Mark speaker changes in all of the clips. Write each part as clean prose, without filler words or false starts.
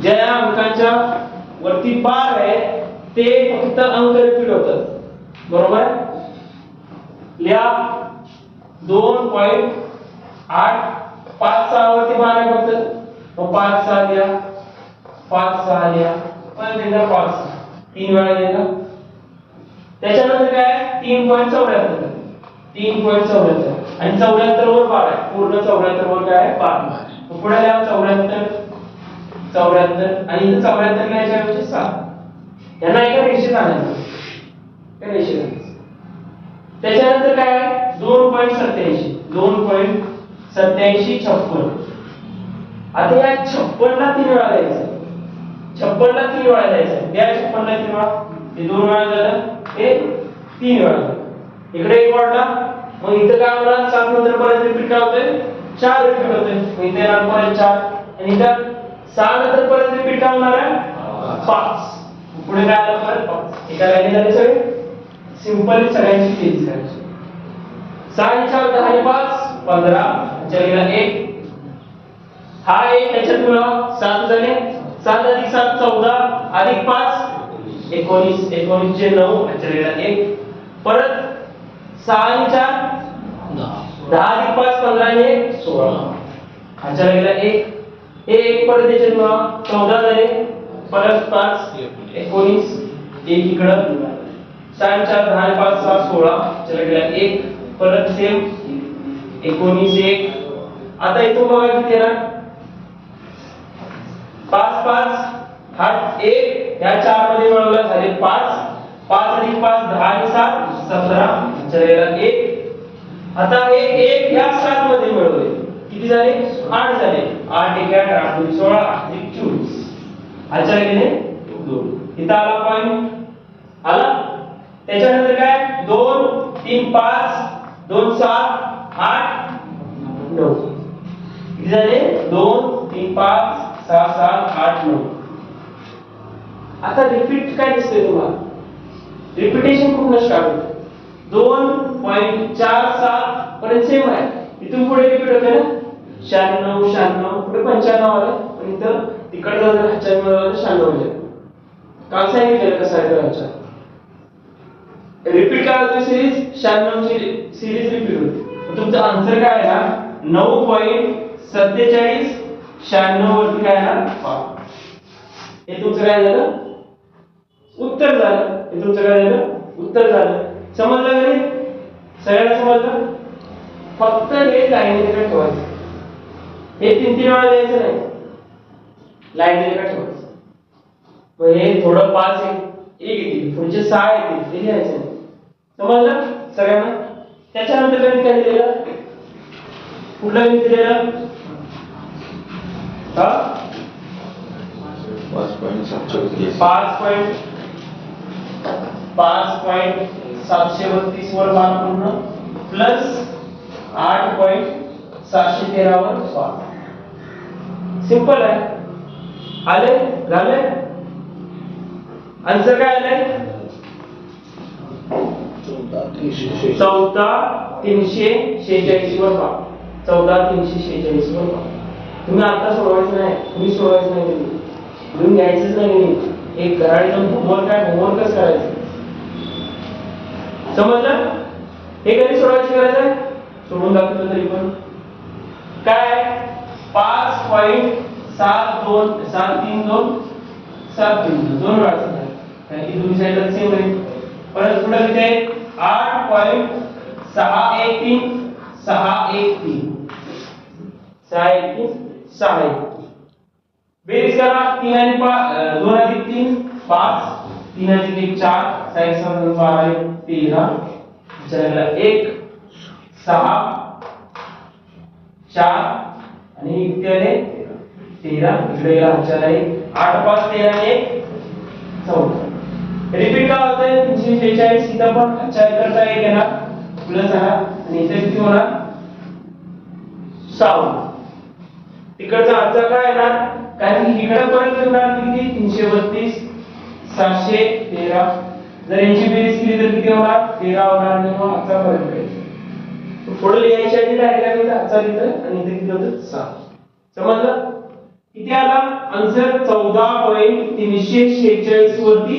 Speaker 1: ज्या अंकांच्या वरती बार आहे ते फक्त अंक रिपीट होतात, बरोबर. लिहा 2.8 5 6 वरती बार आहे फक्त, मग 5 6 लिहा, 5 6 लिहा, परत एकदा 5 3 वेळा लिहा. त्याच्यानंतर काय 3.74 3.74 आणि 74 वर बार आहे, पूर्ण 74 वर काय आहे बार. पुढे लिहा 74 74 आणि इथे 74 लिहायच्या ऐवजी 7 यांना एका रेषेत आणायचं, त्या रेषेत. त्याच्यानंतर काय आहे 2.87 2.87 56. आता या 56 ला 3 वेळा द्यायचं, 56 ला 3 वेळा द्यायचं. या 56 ला 3 वेळा, हे 2 वेळा झालं, हे 3 वेळा झालं. इकडे 1 वाढला, मग इथं काय होणार 7 नंतर परत रिपीट काय होतंय 4 रिपीट होतंय, मग इथे येणार परत 4 आणि इथं 6 नंतर परत रिपीट काय होणार आहे 5. पुढे काय आलं परत 5. एका लाईनीत झाले सगळे. सिंपल सगळ्यांची बेरीज करायची. 6 आणि 4 10 आणि 5 15 चलेला 1 हा 1 त्याच्यात मिळवा 7 झाले. 7 अधिक 7 14 अधिक 5 19 19 चे 9 चलेला 1 परत 6 आणि 4 10 अधिक 5 15 आणि 1 16 अच्छा लागला 1 1 परत त्याच्यात मिळवा 14 झाले परत 5 19 1 इकडं 6 आणि 4 10 आणि 5 6 16 चला गेला 1 परत सेम 19 1 आता इथून बघा किती येणार 5 5 हा 1 या 4 मध्ये मिळवला झाले 5 5 अधिक 5 10 आणि 7 17 चला गेला 1 आता हे 1 या 7 मध्ये मिळवले किती झाले 8 झाले 8 1 8 8 2 16 8 1 24 अच्छा गेले 2 इथं आला पॉइंट आला. त्याच्यानंतर काय 2 3 5 2 7 8 9 किती झाले 2 3 5 6 7 8 9. आता रिपीट काय दिसतंय तुम्हाला रिपिटेशन पूर्ण स्टार्ट होतं 2.47 पर्यंत सेम आहे. इथून पुढे रिपीट होते ना 96 96 पुढे 95 आलं आणि इथं तिकडचं जर 95 आलं 96 झालं. काल सांगितलं कसं आहे करायचं रिपीट काय होते सिरीज 96 ची सिरीज रिपीट होते. तुमचं आन्सर काय आहे ना 9.47 96 वरती काय आहे ना हे तुमचं काय झालं उत्तर झालं. हे तुमचं काय झालं उत्तर झालं. समजलं का नाही सगळ्यांना समजलं. फक्त हे लाईन रेखा ठेवायचं हे 3 वेळा द्यायचं नाही लाईन रेखा ठेवायचं. मग हे थोडं 5 1 येतील पुढचे 6 येतील ते लिहायचं नाही. समजलं सगळ्यांना. त्याच्यानंतर काय दिलेलं कुठलं दिलेलं 5.732 वर बार पूर्ण प्लस 8.713 वर बार. सिंपल आहे. आले झाले. आन्सर काय आले 14,346 वर बार 14,346 वर बार. तुम्ही आता सोडवायचं नाही तुम्ही सोडवायचं नाही लिहून घ्यायचंच नाही. एक घराडे होमवर्क आहे होमवर्कच करायचं. समजलं. हे कधी सोडवायचं करायचं सोडून दाखवलं तरी पण काय 5.732 732 732 दोन वेळा कारण की दोन्ही साईडला सेम आहे. परत पुढे किती 8.613 613 613 613 बेरीज करा 3 आणि 2 अधिक 3 5 3 अधिक 1 4 6 7 12 13 चला 1 6 4 आणि इथे आले 13 इकडे गेला चला 1 8 5 13 आणि 1 14. रिपीट का होतंय 346 इथं पण अच्छा इकडचा 1 येणार प्लस हा आणि इथे किती होणार 6. तिकडचा आजचा काय येणार कारण की इकडे परत येणार किती 332 713. जर यांची बेरीज केली तर किती होणार 13 होणार आणि मग आजचा परत करायचा. पुढे लिहायची आधी डायरेक्ट आजचा लिहितं आणि इथे किती होतं 6. समजलं. किती आला आन्सर 14.346 वरती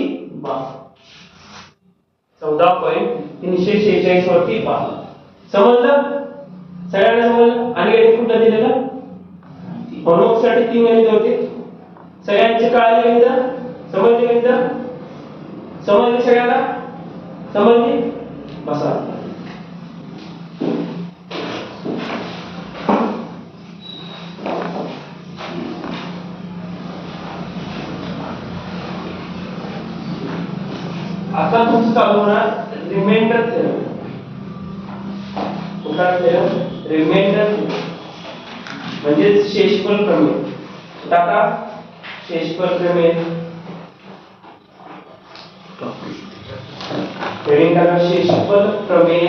Speaker 1: 14.346 वरती 12 समजलं सगळ्यांना समजलं आणि गणित कुठलं दिलेलं होमवर्क साठी 3 गणित होते सगळ्यांचे कळाले गणित समजले गणित समजले सगळ्यांना समजले बसा आता तुमचं चालू होणार रिमाइंडर थेरम कुठला थेरम रिमाइंडर म्हणजे शेषफल प्रमेय टाका शेषफल प्रमेय हेडिंग टाका शेषफल प्रमेय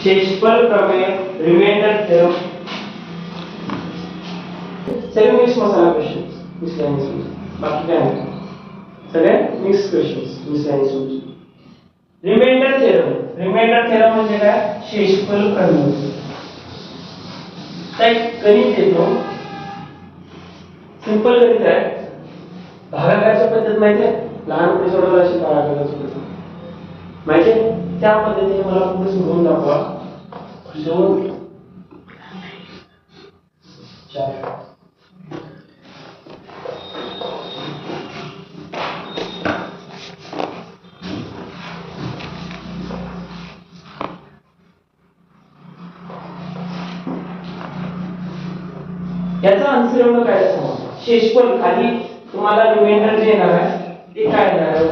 Speaker 1: शेषफल प्रमेय रिमाइंडर थेरम सगळे मिक्स मसाला क्वेश्चन मिसलेनियस बाकी काय नाही सगळे mix questions miscellaneous reminder theorem म्हणजे काय शेषफल प्रमेय एक गणित देतो सिंपल गणित आहे भागाकाराची पद्धत माहिती आहे लहानपणी सोडवलं अशी भागाकाराची पद्धत माहिती आहे त्या पद्धतीने मला पुढे सोडवून दाखवा 2 4 याचा आन्सर एवढं काय सांगा शेषफल खाली तुम्हाला रिमाइंडर जे येणार आहे ते काय येणार आहे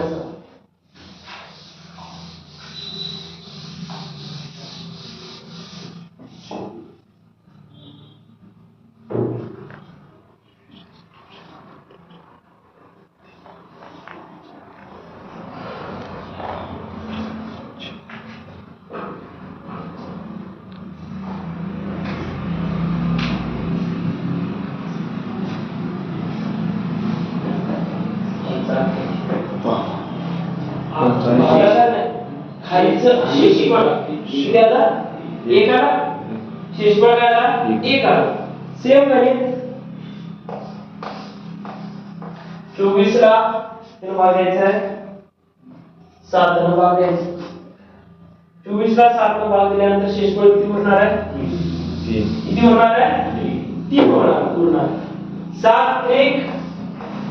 Speaker 1: खालीचं शेषफळ किती आला 1 आला शेषफळ काय आला 1 आला सेम गणित 24 ला त्याला भाग द्यायचा आहे 7 ने भाग द्यायचा 24 ला 7 ने भाग दिल्यानंतर शेषफळ किती होणार आहे 3 किती होणार आहे 3 होणार 7 1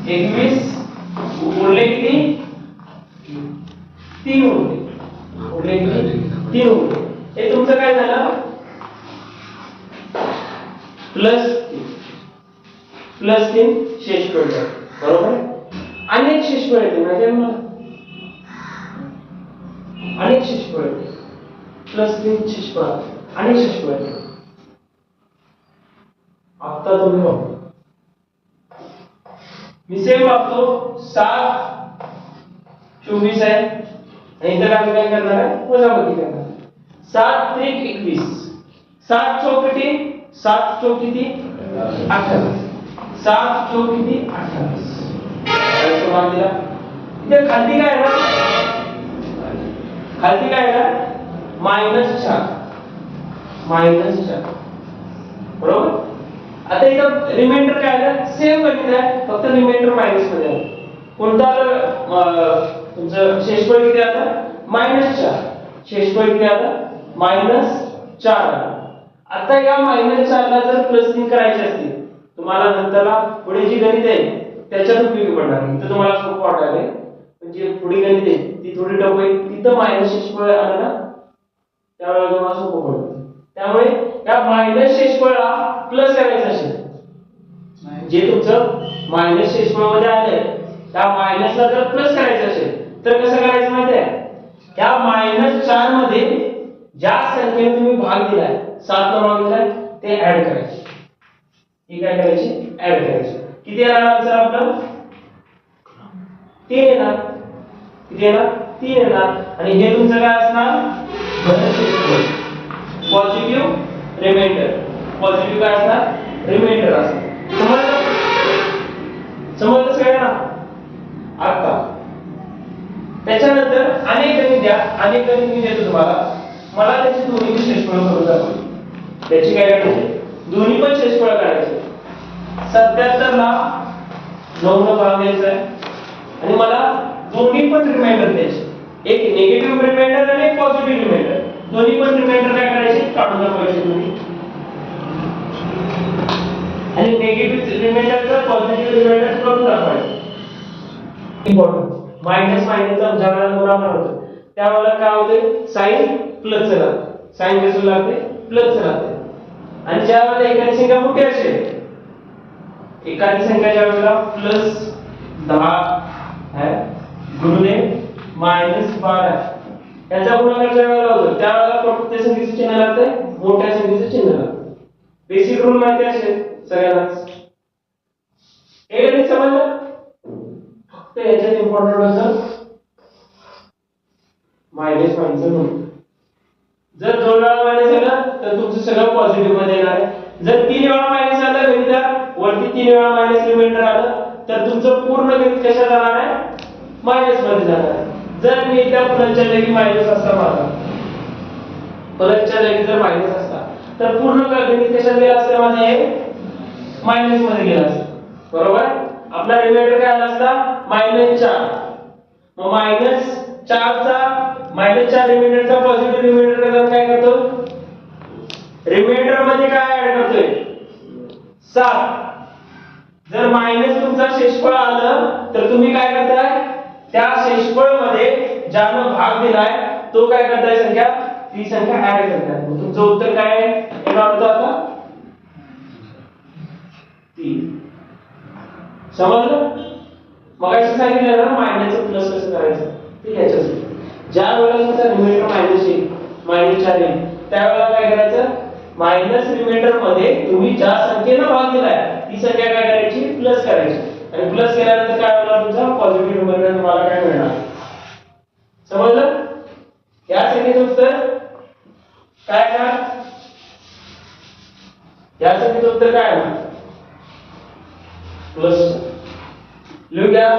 Speaker 1: 21 उरले किती 3 उरले उरले किती 3 उरले हे तुमचं काय झालं +3 शेषफळ बरोबर अनेक शेषफळ येते माहिती आहे मला अनेक शेषफळ येते +3 शेषफळ अनेक शेषफळ येते आता तुम्ही बघा मी सेम बघतो 7 24 आहे आणि इथं आम्ही काय करणार आहे वजाबाकी करणार 7 3 21 7 चौक किती 7 चौक किती 28 7 चौक किती 28 काय मान दिला इथे खाली काय आहे ना खाली काय आहे ना -4 बरोबर आता इथं रिमाइंडर काय आहे सेम गणित आहे फक्त रिमाइंडर मायनस मध्ये आहे कोणता तुमचं शेषफळ किती आता -4 शेषफळ किती आता -4 आता या -4 ला जर +3 करायचे असतील तुम्हाला नंतरला पुढे जी गणित आहे त्याच्यात उपयोगी पडणार इथं तुम्हाला सोपं वाटणार आहे पण जी पुढे गणित आहे ती थोडी टफ आहे तिथं मायनस शेषफळ आलं ना त्यावेळेला तुम्हाला सोपं पडतं त्यामुळे या मायनस शेषफळला प्लस करायचं असेल जे तुमचं मायनस शेषफळ मध्ये आलंय त्या मायनसला जर प्लस करायचं असेल तर कसं करायचं माहिती आहे त्या -4 मध्ये ज्या संख्येने तुम्ही भाग दिलाय 7 ला भाग दिलाय ते ऍड करायचे ही काय करायची ऍड करायची किती येणार आन्सर आपलं 3 येणार किती येणार 3 येणार आणि हे तुमचं काय असणार पॉझिटिव्ह रिमाइंडर काय असणार रिमाइंडर असणार समजलं समजलं सगळ्यांना? आता त्याच्यानंतर अनेक गणित द्या, अनेक गणित मी देतो तुम्हाला, मला त्याची दोन्ही शेषफळ करून दाखवा. त्याची काय करायची? दोन्ही पण शेषफळ काढायचे. 77 ला 9 ने भाग द्यायचा आहे आणि मला दोन्ही पण रिमाइंडर द्यायचे, एक निगेटिव्ह रिमाइंडर आणि एक पॉझिटिव्ह रिमाइंडर. दोन्ही पण रिमाइंडर काय करायचे? काढून दाखवायचे तुम्ही. आणि निगेटिव्ह रिमाइंडरचा पॉझिटिव्ह रिमाइंडर करून दाखवायचे. इम्पॉर्टंट मायनस मायनसचा ज्यावेळेला गुणाकार होतो त्यावेळेला काय होते? साइन प्लस च लागते. साइन कसं लागते? प्लस च लागते. आणि ज्यावेळेला एखादी संख्या मोठी असेल, एखादी संख्या ज्यावेळेला प्लस 10 है गुणिले -12 याचा गुणाकार ज्यावेळेला होतो त्यावेळेला फक्त त्या संख्येचं चिन्ह लागते, मोठ्या संख्येचं चिन्ह लागते. बेसिक रूल माहिती असेल सगळ्यांनाच. हे गणित समजलं? फक्त याच्यात इम्पॉर्टंट असं मायनस म्हणून जर 2 वेळा मायनस आलं तर तुमचं सगळं पॉझिटिव्ह मध्ये येणार आहे. जर 3 वेळा मायनस आलं गणितात वरती 3 वेळा मायनस रिमाइंडर आलं तर तुमचं पूर्ण गणित कशा जाणार आहे? मायनस मध्ये जाणार आहे. जर मी एकदा प्लसच्या जागी मायनस असता माझा, प्लसच्या जागी जर मायनस असता तर पूर्ण गणित कशात गेला असता? माझं हे मायनस मध्ये गेला असता. बरोबर? आपला रिमाइंडर काय आला असता? -4. मग -4 चा -4 रिमाइंडरचा पॉझिटिव्ह रिमाइंडर करताना काय करतो? रिमाइंडर मध्ये काय ऍड करतोय? 7. जर मायनस तुमचा शेषफळ आलं तर तुम्ही काय करताय? त्या शेषफळ मध्ये ज्यानं भाग दिलाय तो काय करताय? संख्या, ती संख्या ऍड करताय. तुमचं उत्तर काय आहे? येणार होतं आता 3. समजलं? मग अशी सांगितलं ना मायनसचं प्लस कसं करायचं ते याच्यासाठी. ज्या वेळेला तुमचा रिमाइंडर मायनस येईल, -4 येईल, त्यावेळेला काय करायचं? मायनस रिमाइंडर मध्ये तुम्ही ज्या संख्येनं भाग दिलाय ती संख्या काय करायची? प्लस करायची. आणि प्लस केल्यानंतर काय होणार? तुमचा पॉझिटिव्ह रिमाइंडर तुम्हाला काय मिळणार? समजलं? या संख्येचं उत्तर काय येणार? या संख्येचं उत्तर काय येणार? प्लस. लिहू घ्या.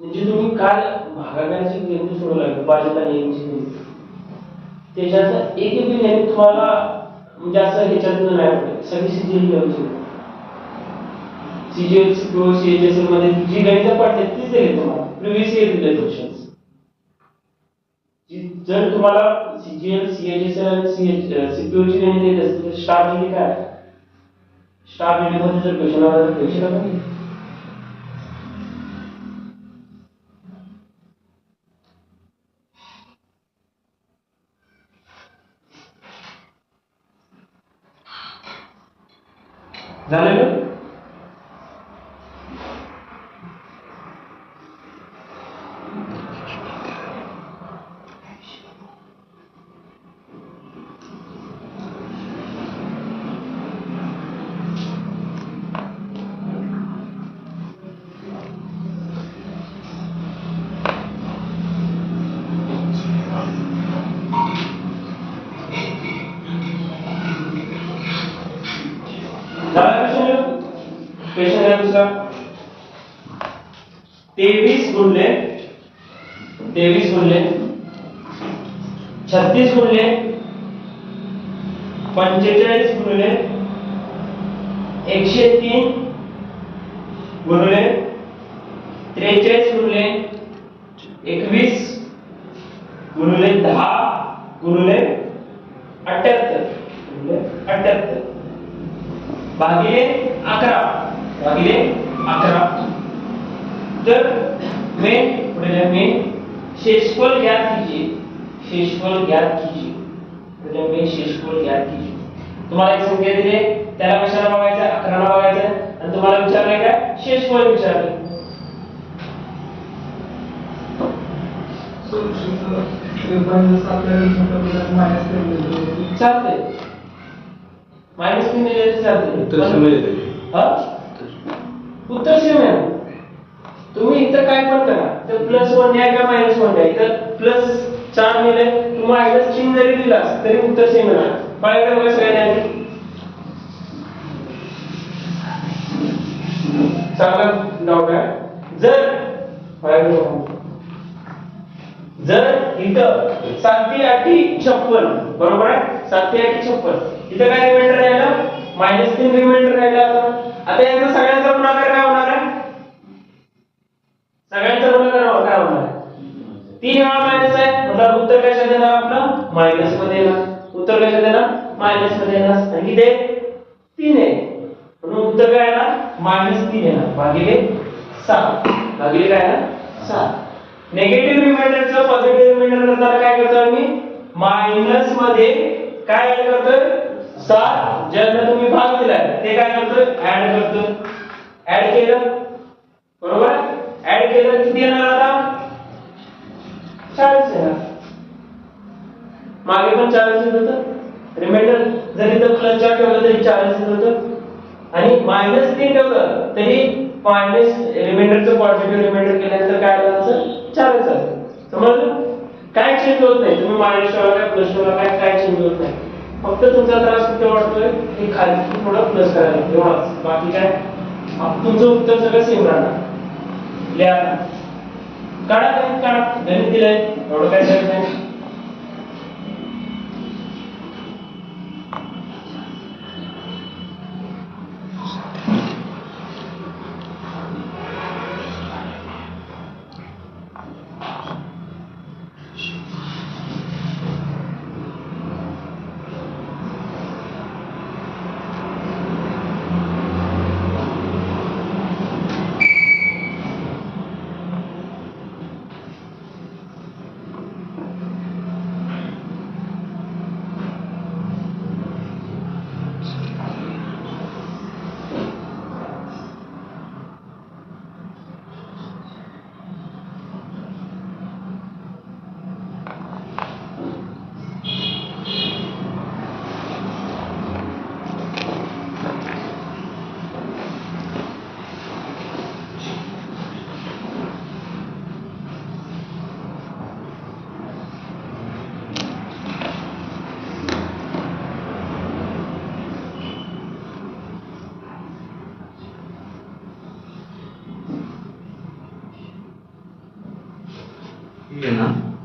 Speaker 1: म्हणजे तुम्ही काल भागाकाराची गणित सोडवलं विभाजित आणि एकची, त्याच्यात एक एक गणित तुम्हाला म्हणजे असं ह्याच्यातून नाही पडत. सगळी सीजीएल घ्यायची. सीजीएल किंवा सीएचएसएल मध्ये जी गणितं पडतात तीच दिली तुम्हाला. प्रिव्हियस इयर दिले क्वेश्चन्स. जर तुम्हाला सीजीएल, सीएचएसएल आणि सीपीओ ची गणित येत असतील तर स्टाफ जीडी काय? स्टाफ जीडी मध्ये जर क्वेश्चन आला तर क्वेश्चन आहे. झालं? क्वेश्चन है दूसरा 23 गुणले 36 गुणले 45 गुणले 103 गुणले 43 गुणले 21 गुणले 10 गुणले 78 भागिले 11 तर में शेषफल ज्ञात कीजिए तुम्हाला एक संख्या दिली त्याला कशाला बघायचं 11 ला बघायचं आणि तुम्हाला विचारलंय काय शेषफळ विचारलंय चालतंय -3 दिले चालतंय उत्तर सेम आहे तुम्ही इथं काय पण करा तर +1 द्या का -1 द्या इथं +4 दिले तुम्ही -3 जरी दिला तरी उत्तर सेम येणार पाहिलं बघा सगळ्यांनी चांगला डाऊट आहे जर इथं 7 × 8 = 56 बरोबर आहे 7 × 8 = 56 इथं काय रिमाइंडर राहिला -3 रिमाइंडर राहिला आता याचा सगळ्यांचा गुणाकार काय होणार आहे सगळ्यांचा गुणाकार काय होणार आहे 3 वेळा मायनस आहे मतलब उत्तर कशात येणार आपलं मायनस मध्ये येणार उत्तर कशात येणार मायनस मध्ये येणार आणि किती 3 आहे म्हणून उत्तर काय येणार -3 येणार भागिले 7 भागिले काय येणार 7 निगेटिव्ह रिमाइंडरचं पॉझिटिव्ह रिमाइंडर करताना काय करतो आम्ही मायनस मध्ये काय ऍड करतोय 7 ज्यांना तुम्ही भाग दिलाय ते काय करतोय ऍड करतोय ऍड केलं बरोबर ऍड केलं किती येणार आता 40 येणार मागे पण 40 येत होतं रिमाइंडर जरी तर +4 ठेवलं तरी 40 येत होतं आणि -3 ठेवलं तरी मायनस रिमाइंडरचं पॉझिटिव्ह रिमाइंडर केल्यानंतर काय आलं आन्सर 4 आलं समजलं काय चेंज होत नाही तुम्ही मायनस ठेवला काय प्लस ठेवला काय चेंज होत नाही फक्त तुमचा त्रास कुठे वाटतोय की खाली थोडं प्लस करायला एवढाच बाकी काय तुमचं उत्तर सगळं सेम राहणार लिहा काढा गणित दिलंय एवढं काय करत नाही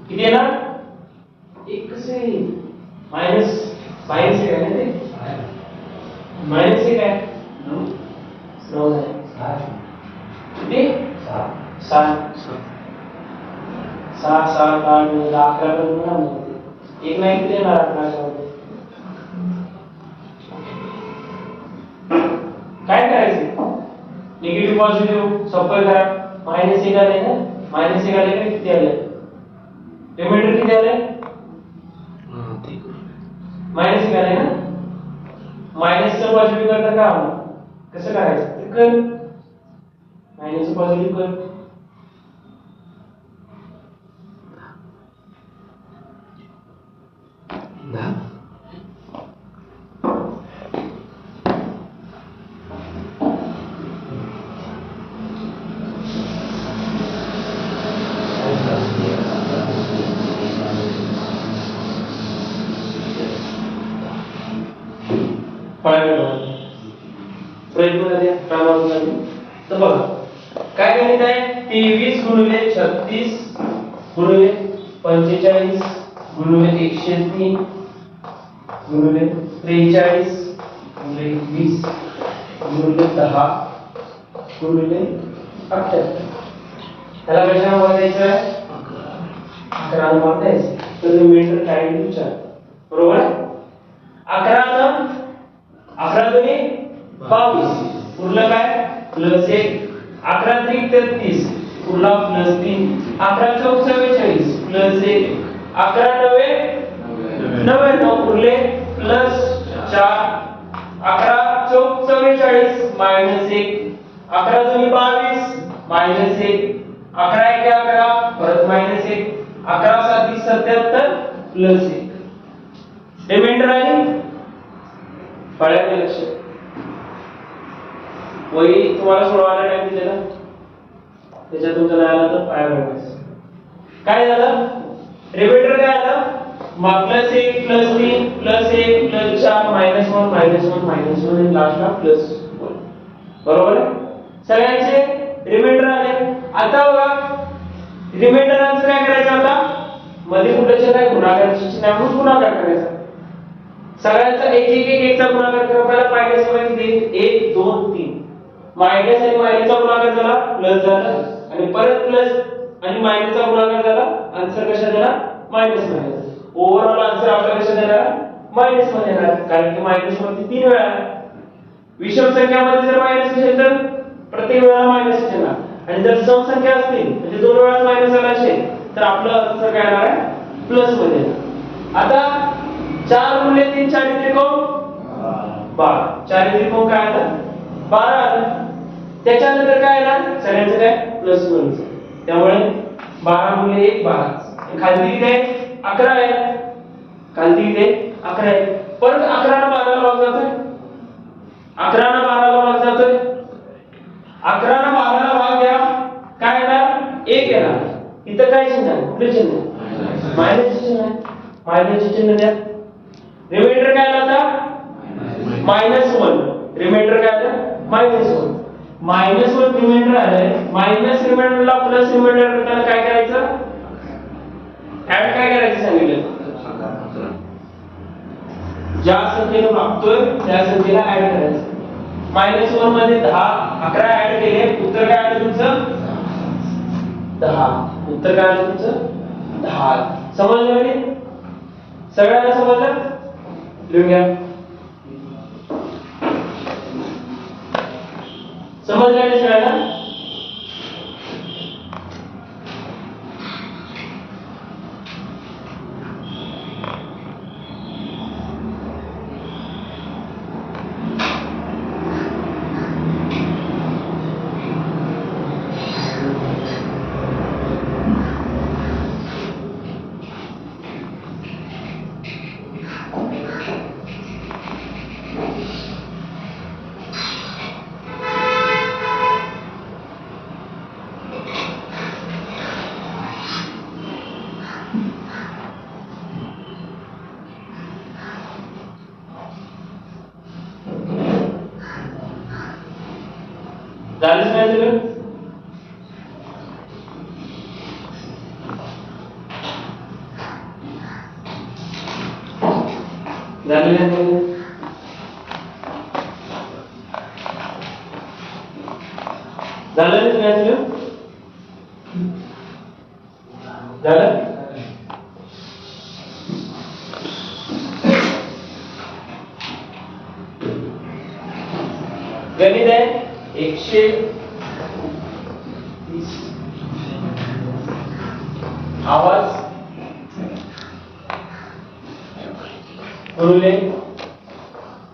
Speaker 1: किती येणार एक कसे मायनस साइन से काय ते मायनस से काय 9 आहे किती 7 7 8 11 एक नाही किती येणार 11 काय करायचं निगेटिव्ह पॉझिटिव्ह सप्पय करा -1 आले ना -1 आले का किती आले रिमाइंडर किती आले -1 आले ना मायनसचं पॉझिटिव्ह करता का कसं करायचं ते कर मायनसचं पॉझिटिव्ह कर तर बघा काय गणित आहे 23 × 36 × 45 × 103 × 43 × 20 × 10 × 78 त्याला कशाने वाढायचं आहे 11 ने वाढायचं तर रिमाइंडर काय विचार बरोबर 11 दुनी 22 उरलं काय +1 11 × 33 उरला +3 11 × 44 +1 11 × 9 99 उरले +4 11 × 44 -1 11 दुनी 22 -1 11 × 11 परत -1 11 7 77 प्लस 1 रिमाइंडर आहे फळ्याने लक्ष वही तुम्हाला सोडवायला टाइम दिलेला त्याच्यात तुमचं नाही आलं तर पाया पडायचं काय झालं रिमाइंडर काय आलं plus 1 plus 3 plus 1 plus 4 minus 1 minus 1 minus 1 आणि लास्टला प्लस 1 बरोबर आहे सगळ्यांचे रिमाइंडर आले आता बघा रिमाइंडरांचं काय करायचं आता मध्ये कुठलं चिन्ह आहे गुणाकाराचे चिन्ह आहे म्हणून गुणाकार करायचा सगळ्यांचा एक एक एक एकचा गुणाकार करा पहिला मायनस मध्ये किती 1 2 3 मायनस आणि मायनसचा गुणाकार झाला प्लस झाला आणि परत प्लस आणि मायनसचा गुणाकार झाला आन्सर कशा झाला मायनस मध्ये ओव्हरऑल आन्सर आपला कशा झाला मायनस मध्ये येणार कारण की मायनस वरती 3 वेळा विषम संख्यामध्ये जर मायनस असेल तर प्रत्येक वेळेला मायनस येणार आणि जर सम संख्या असतील म्हणजे 2 वेळा मायनस आला असेल तर आपलं आन्सर काय येणार आहे प्लस मध्ये येणार आता 4 गुणिले 3 चारित्रिकोण 12 चारित्रिकोण काय आलं 12 आलं त्याच्यानंतर काय येणार सगळ्यांचं काय प्लस 1 त्यामुळे 12 गुणिले 1 12 खाली किती आहे 11 आहे खाली किती आहे 11 आहे परत 11 ला 12 ला भाग जातोय 11 ला 12 ला भाग जातोय 11 ला 12 ला भाग द्या काय येणार 1 येणार इथं काय चिन्ह आहे कुठले चिन्ह मायनस चिन्ह आहे मायनस चिन्ह द्या रिमाइंडर काय आला आता -1 रिमाइंडर काय आलं -1 -1 रिमाइंडर आलंय मायनस रिमाइंडरला प्लस रिमाइंडर करताना काय करायचं ऍड काय करायचं सांगितलं ज्या संख्येने भागतोय त्या संख्येला ऍड करायचं -1 मध्ये 10 11 ऍड केले उत्तर काय आलं तुमचं 10 उत्तर काय आलं तुमचं 10 समजलं का सगळ्यांना समजलं लिहून घ्या समजलं का सगळ्यांना झालंच नाही सगळं झालं नाही झालं नाही झालं गणित आहे 130 आवाज गुणिले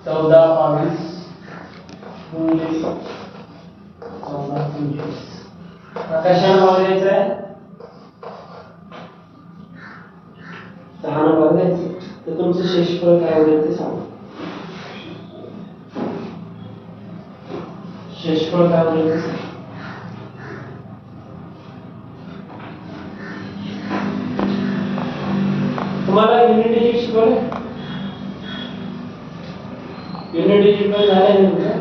Speaker 1: 14 22 गुणिले 14 23 कशाने भाग द्यायचा आहे 10 ने भाग द्यायचा तर तुमचं शेषफळ काय होईल ते सांगा शेषफळ काय होईल तुम्हाला युनिट डिजिट शिकवलं युनिट डिजिट पण झालंय ना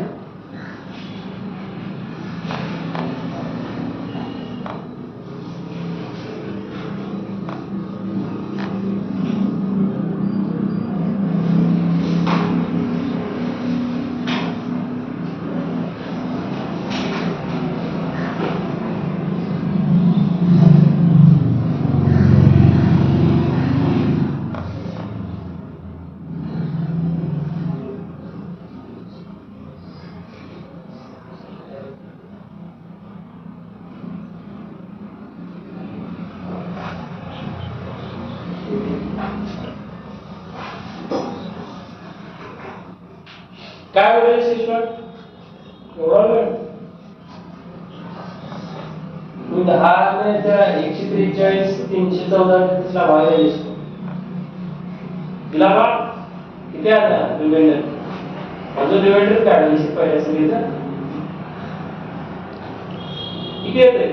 Speaker 1: काय होईल शेषफळ एवढा वेळ तुम्ही 10 ने जर 143 314 ला भाग द्यायचे दिला का किती आता रिमाइंडर अजून रिमाइंडर काढायचे पहिल्या सगळीचा किती येते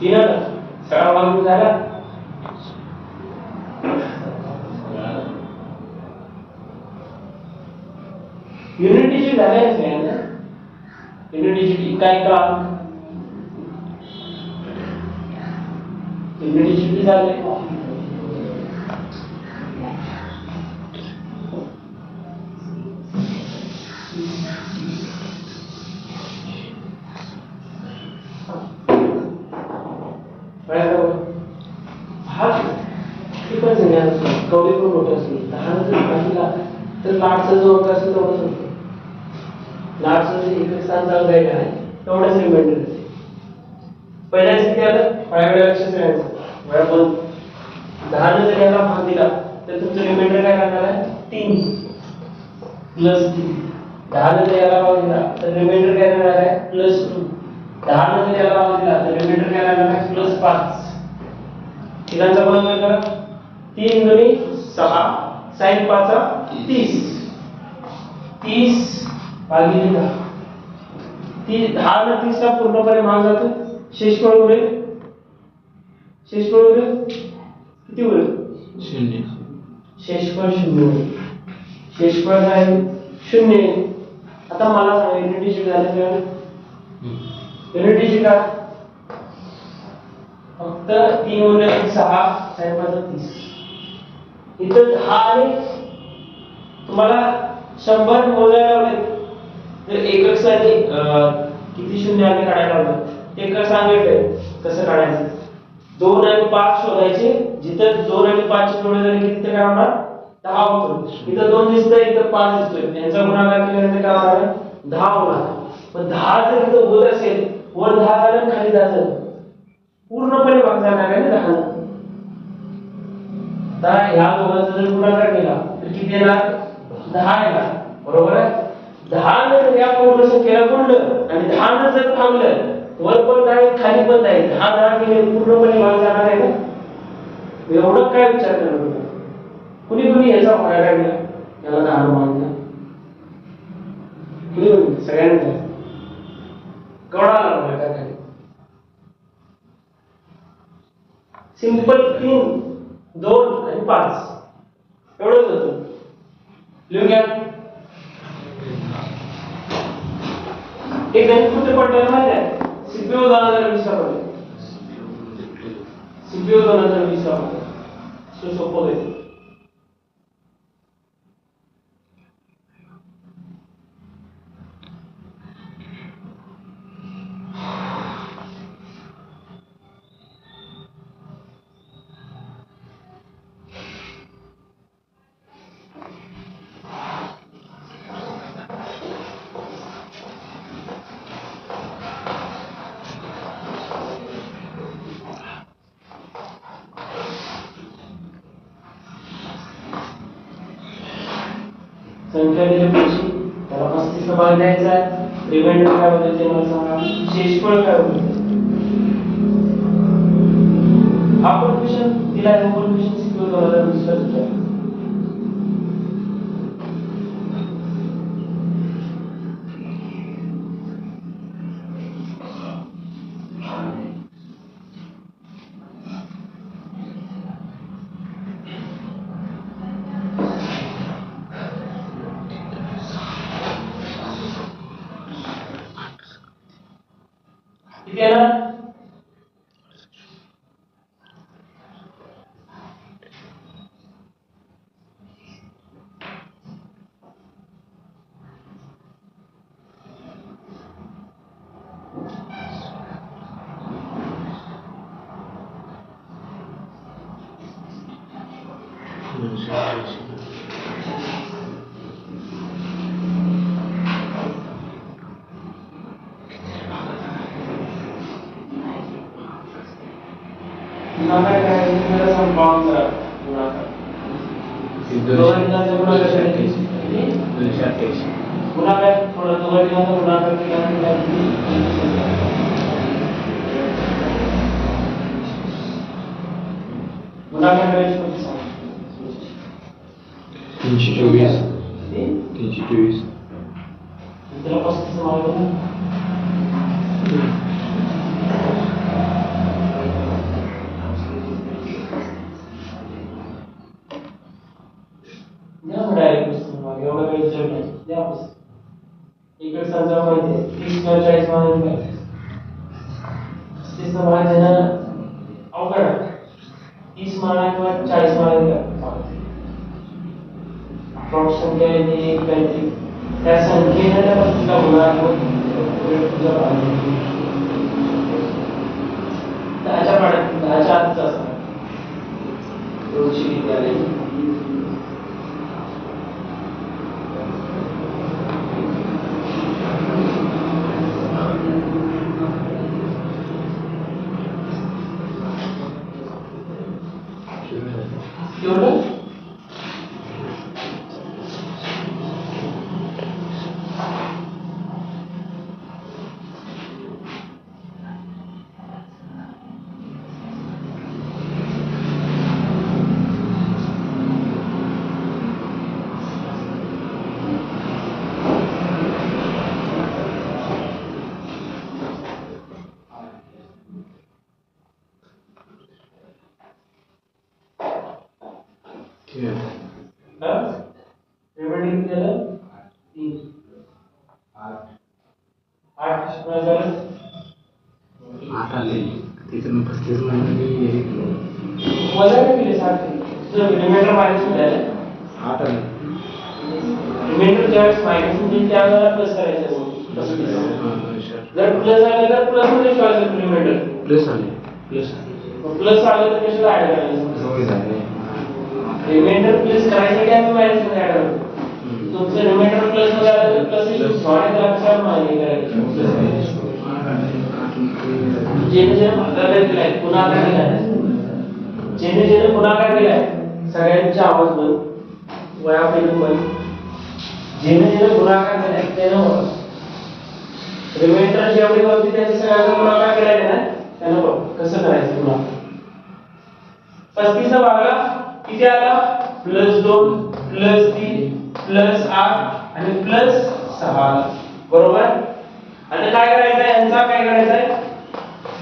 Speaker 1: तीन सगळा भाग झाला युनिट डिजिट झालेच नाही ना युनिट डिजिट काय का युनिट डिजिट झाले कवडी पण मोठं असेल 10 जर पाहिला तर लाटचा जो अंक असेल तेवढंच होतं लाटचं जे एक स्थानचा अंक आहे काय तेवढंच रिमाइंडर येते पहिल्या किती आलं माझ्याकडे लक्षच राहायचं वेळा पण 10 ने जर याला भाग दिला तर तुमचं रिमाइंडर काय राहणार आहे 3 प्लस 3 10 ने जर याला भाग दिला तर रिमाइंडर काय राहणार आहे प्लस 2 10 ने जर याला भाग दिला तर रिमाइंडर काय राहणार आहे प्लस 5 तिघांचा गुणाकार करा 3 दुनी 6 sin 5 30 30 भागिले 10 10 ने 30 ला पूर्णपणे भाग जातो शेषफळ उरेल किती उरेल 0 शेषफळ 0 शेषफळ काय 0 आता मला सांगा युनिट डिजिट झाले का युनिट डिजिट का फक्त 3 उरले 6 sin 5 30 इथं 10 आणि तुम्हाला 100 मोजायला लावले तर एकक साठी किती शून्य आले काढायला लावलं ते कसं सांगितलंय कसं काढायचं 2 आणि 5 शोधायचे जिथं 2 आणि 5 चे जोडे झाले की तिथे काय होणार 10 होतो इथं 2 दिसतंय इथं 5 दिसतोय यांचा गुणाकार केल्यानंतर काय होणार 10 होणार पण 10 जर इथं वर असेल वर 10 झालं खाली 10 झालं पूर्णपणे भाग जाणार आहे ना 10 आता ह्या दोघांचा जर गुणाकार केला तर किती येणार 10 येणार बरोबर आहे 10 ने जर या पूर्ण संख्येला गुणलं आणि 10 ने जर थांबलं वर पण नाही खाली पण नाही 10 केले पूर्णपणे भाग जाणार आहे ना एवढं काय विचार करणार कुणी याचा भाग काढला याला 10 मानला कुणी सगळ्यांनी केवढा लागला काय काय सिंपल 3 2 आणि 5 एवढंच होतं लिहून घ्या एक गणित कुठे पडलं माहिती आहे सीपीयू 2020 ला पडलं सीपीयू 2020 ला पडलं सोपं आहे संख्या दिली पैसे त्याला 35 चा भाग द्यायचा आहे रिमाइंडर काय होईल ते मला सांगा शेषफळ काय होईल आपण क्वेश्चन दिला आहे क्वेश्चन सीपीयू 2020 ला दिला किती येणार गुणाकार काय तुम्हाला संपादन करा गुणाकार दोन गुणाकार 288 गुणाकार थोडं दोघांचा गुणाकार केला गुणाकार करायची कोणती सांग
Speaker 2: 324 324
Speaker 1: त्याला 35 मार्क एवढा वेळ विचार नाही द्या इकडे समजा माहिती 30 किंवा 40 मार्क 30 मार्क देणं अवघड आहे 30 मार्क किंवा 40 मार्क अप्रॉक्स संख्या येते काहीतरी त्या संख्येने त्या पत्रिका होणार दहाच्या पाण्यात 10च्या आतच असणार 200 विद्यालय एवढं रिमेंडिंग केलं 3 8 झालं
Speaker 2: 8 आले तिथून 35 म्हणजे
Speaker 1: वजा केले 60 जर रिमाइंडर मायनस झालं
Speaker 2: 8 आले
Speaker 1: रिमाइंडर ज्यावेळेस मायनस होईल त्यावेळेला प्लस करायचं जर प्लस आलं तर प्लस मध्ये ठेवायचं रिमाइंडर
Speaker 2: प्लस आले
Speaker 1: प्लस आलं तर कशाला ऍड करायचं रिमाइंडर प्लस करायसाठी आम्ही मायनस मध्ये ऍड करतो तुमचं रिमाइंडर प्लस मध्ये आलं तर प्लस इशू सॉरी लक्षात माहिती करायचं जेणे भागाकार केलाय गुणाकार केलाय जेणे गुणाकार केलाय सगळ्यांचे आवाज बंद वयापैकी बंद जेणे गुणाकार केलाय त्यानं रिमाइंडर जेवढे होते त्याचे सगळ्यांचा गुणाकार केलाय ना त्यानं बघ कसं करायचं गुणाकार 35 भागला किती आला +2 +3 +8 आणि +6 बरोबर आता काय करायचंय यांचा काय करायचंय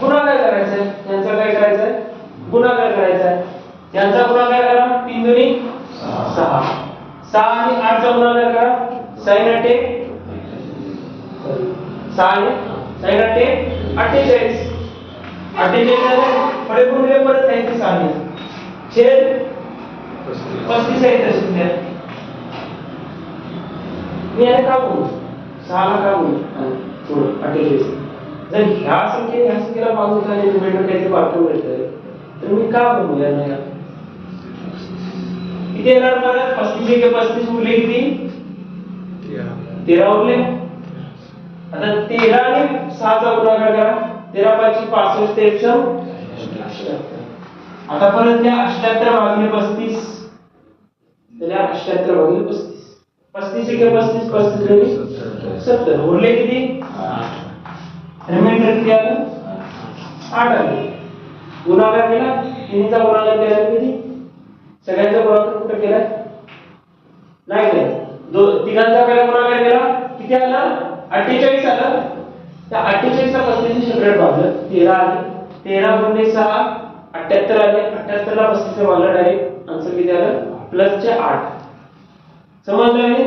Speaker 1: गुणाकार करायचंय यांचा काय करायचंय गुणाकार करायचंय यांचा गुणाकार करा 3 दुनी 6 6 आणि 8 चा गुणाकार करा 6 × 6 आणि 6 × 48 48 झाले पुढे गुणले परत 33 आले छेद 35 आहे तशीच द्या मी याने का बोलू 6 ला का बोलू थोडं 48 जर ह्या संख्येला मागून झाले रिमाइंडर काहीतरी वाटून मिळतं तर मी का बोलू यांना या किती येणार परत 35 × 35 उरले किती 13 उरले आता 13 आणि 6 चा गुणाकार करा 13 × 5 = 65 आता परत त्या 78 भागिले 35 त्याला 78 भागिले 35 35 × 35 35 दुनी 70 उरले किती 8 रिमाइंडर किती आलं 8 आले गुणाकार केला तिन्हीचा गुणाकार केला किती सगळ्यांचा गुणाकार कुठे केला नाही केला तिघांचा पहिला गुणाकार केला किती आलं 48 आलं त्या 48 ला 35 सेपरेट भागलं 13 आले 13 × 6 78 आले 78 ला 35 ने भागलं डायरेक्ट आन्सर किती आलं +8 समजलं नाही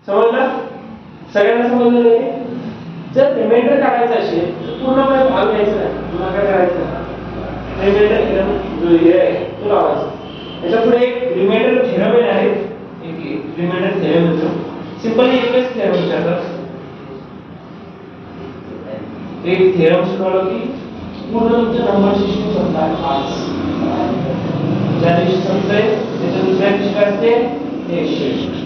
Speaker 1: समजलं सगळ्यांना समजलं नाही जर रिमाइंडर काढायचं असेल तर पूर्णपणे भाग घ्यायचा नाही गुणाकार करायचा रिमाइंडर थेरम जो आहे तो लावायचा याच्या पुढे एक रिमाइंडर थेरम आहे एक रिमाइंडर थेरम होतो सिंपली एकच थेरम विचारतात एक थेरम शिकवलं की पूर्ण तुमचं नंबर सिस्टम समजा आज ज्या दिवशी समजतंय त्याच्या दुसऱ्या दिवशी काय असते ते 101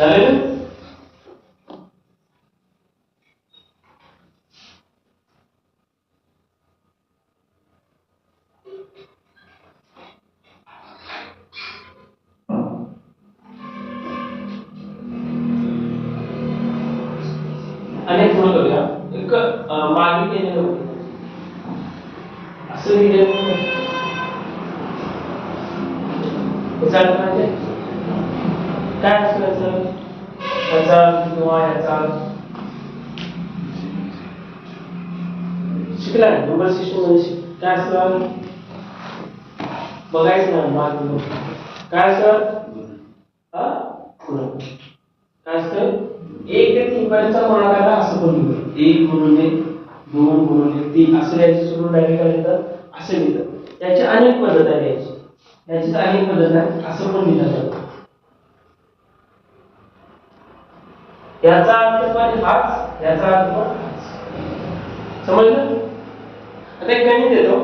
Speaker 1: झालं ना? अनेक गुण करूया एक मागे केलेलं होतं असं लिहिलं याचा अर्थ म्हणजे काय असतं याचा किंवा याचा शिकला नंबर सिस्टम मध्ये काय असतं बघायचं ना मागे काय असतं गुण काय असतं 1 ते 3 पर्यंतचा गुणाकाराला असं पण लिहितो 1 गुणिले 2 गुणिले 3 असं लिहायचं सोडून डायरेक्ट लिहितात असं लिहितात याची अनेक पद्धत आहे याची अनेक पद्धत आहे असं पण लिहिलं जातं याचा अर्थ पण हाच याचा अर्थ पण हाच समजलं आता एक गणित देतो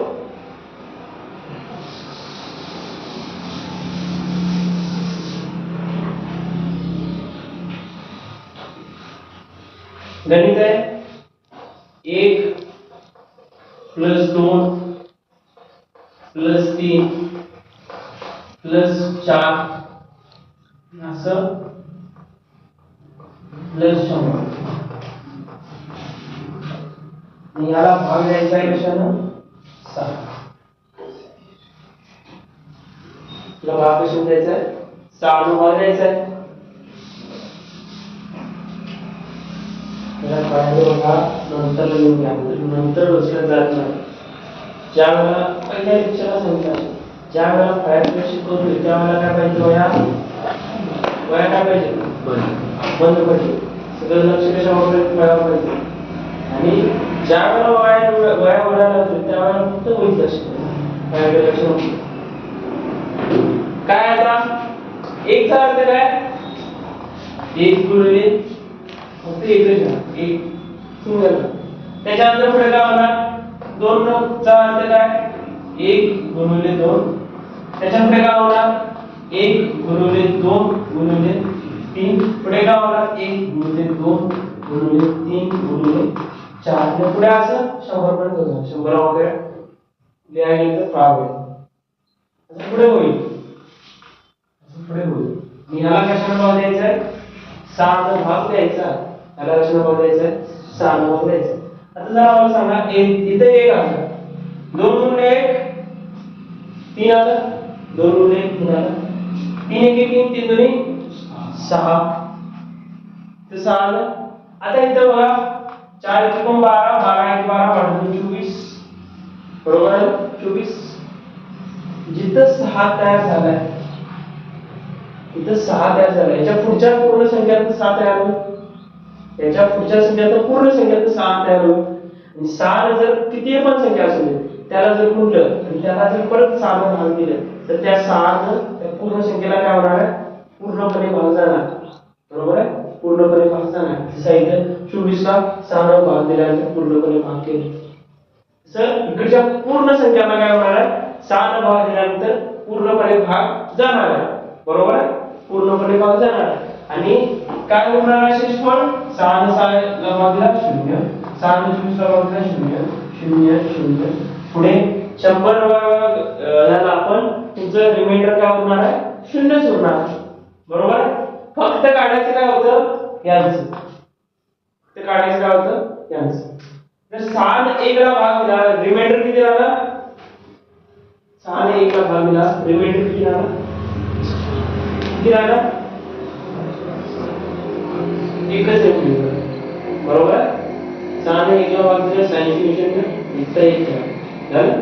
Speaker 1: गणित आहे 1 प्लस 2 प्लस 3 प्लस 4 असं प्लस 100 आणि याला भाग द्यायचा आहे कशानं 6 याला भाग कशाने द्यायचा आहे 6 ने भाग द्यायचा आहे नंतर लिहून घ्या नंतर लक्षात जात नाही ज्या वेळेला पहिल्या लेक्चरला सांगितलं ज्या वेळेला फायर शिकवतो त्यावेळेला काय पाहिजे वया काय पाहिजे बंद पाहिजे सगळं लक्ष कशावर वया पाहिजे आणि ज्या वेळेला वया वडायला होतो त्यावेळेला फक्त वहीत लक्ष काय लक्ष काय आता एकचा अर्थ काय 1 गुणिले फक्त एकच एक सिंगल त्याच्यानंतर पुढे काय होणार 2 चा अर्थ काय 1 गुणिले 2 त्याच्यापुढे काय होणार 1 गुणिले 2 गुणिले 3 पुढे काय होणार 1 गुणिले 2 गुणिले 3 गुणिले 4 आणि पुढे असं 100 पर्यंत होणार 100 वगैरे लिहायला तर फार होईल असं पुढे होईल मी ह्याला कशाला भाग द्यायचा आहे 6 ने भाग द्यायचा याला कशाला भाग द्यायचा आहे 6 ने भाग द्यायचा आता जरा मला सांगा इथे 1 आला 2 गुणिले 1 3 आलं 2 गुणिले 1 3 आलं 3 1 3 3 दोन्ही 6 ते 6 आलं आता इथं बघा 4 1 12 12 1 12 12 24 बरोबर आहे 24 जिथं 6 तयार झालाय इथं 6 तयार झालाय याच्या पुढच्या पूर्ण संख्यात 6 तयार होईल याच्या पुढच्या संख्यात पूर्ण संख्यात 6 तयार होईल आणि 6 जर किती पण संख्या असेल त्याला जर गुणलं आणि त्याला जर परत 6 ने भाग दिलं तर त्या 6 ने त्या पूर्ण संख्येला काय होणार आहे पूर्णपणे भाग जाणार बरोबर आहे पूर्णपणे भाग जाणार जसं इथे 24 ला 6 ने भाग दिल्यानंतर पूर्णपणे भाग केले सर इकडच्या पूर्ण संख्याला काय होणार आहे 6 ने भाग दिल्यानंतर पूर्णपणे भाग जाणार आहे बरोबर आहे पूर्णपणे भाग जाणार आणि काय होणार आहे शेषफळ 6 ने 6 ला भाग दिला 0 6 ने 24 ला भाग दिला 0 0 0 पुढे 100 ला आपण तुमचं रिमाइंडर काय होणार आहे 0 च होणार बरोबर फक्त काढायचं काय होतं यांचं ते काढायचं काय होतं यांचं जर 6 ने 1 ला भाग दिला रिमाइंडर किती आला 6 ने 1 ला भाग दिला रिमाइंडर किती आला किती आला एकच आहे बरोबर 6 ने 1 ला भाग दिला 86 इथं 1 झालं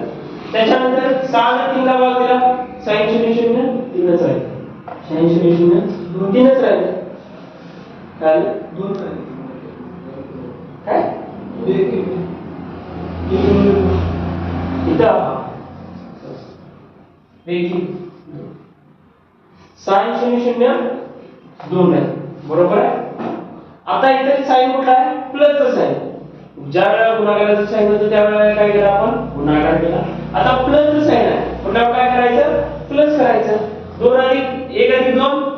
Speaker 1: त्याच्यानंतर 6 ने 3 ला भाग दिला 86 3च आहे 86 3च राहिले काय 2 राहिले काय इथं देखील 86 2 आहे बरोबर आहे आता इथे साइन कुठला आहे प्लसचा साइन ज्या वेळेला गुणाकाराचा साइन होतो त्या वेळेला काय केलं आपण गुणाकार केला आता प्लसचा साइन आहे पुन्हा काय करायचं प्लस करायचं 2 अधिक 1 अधिक 2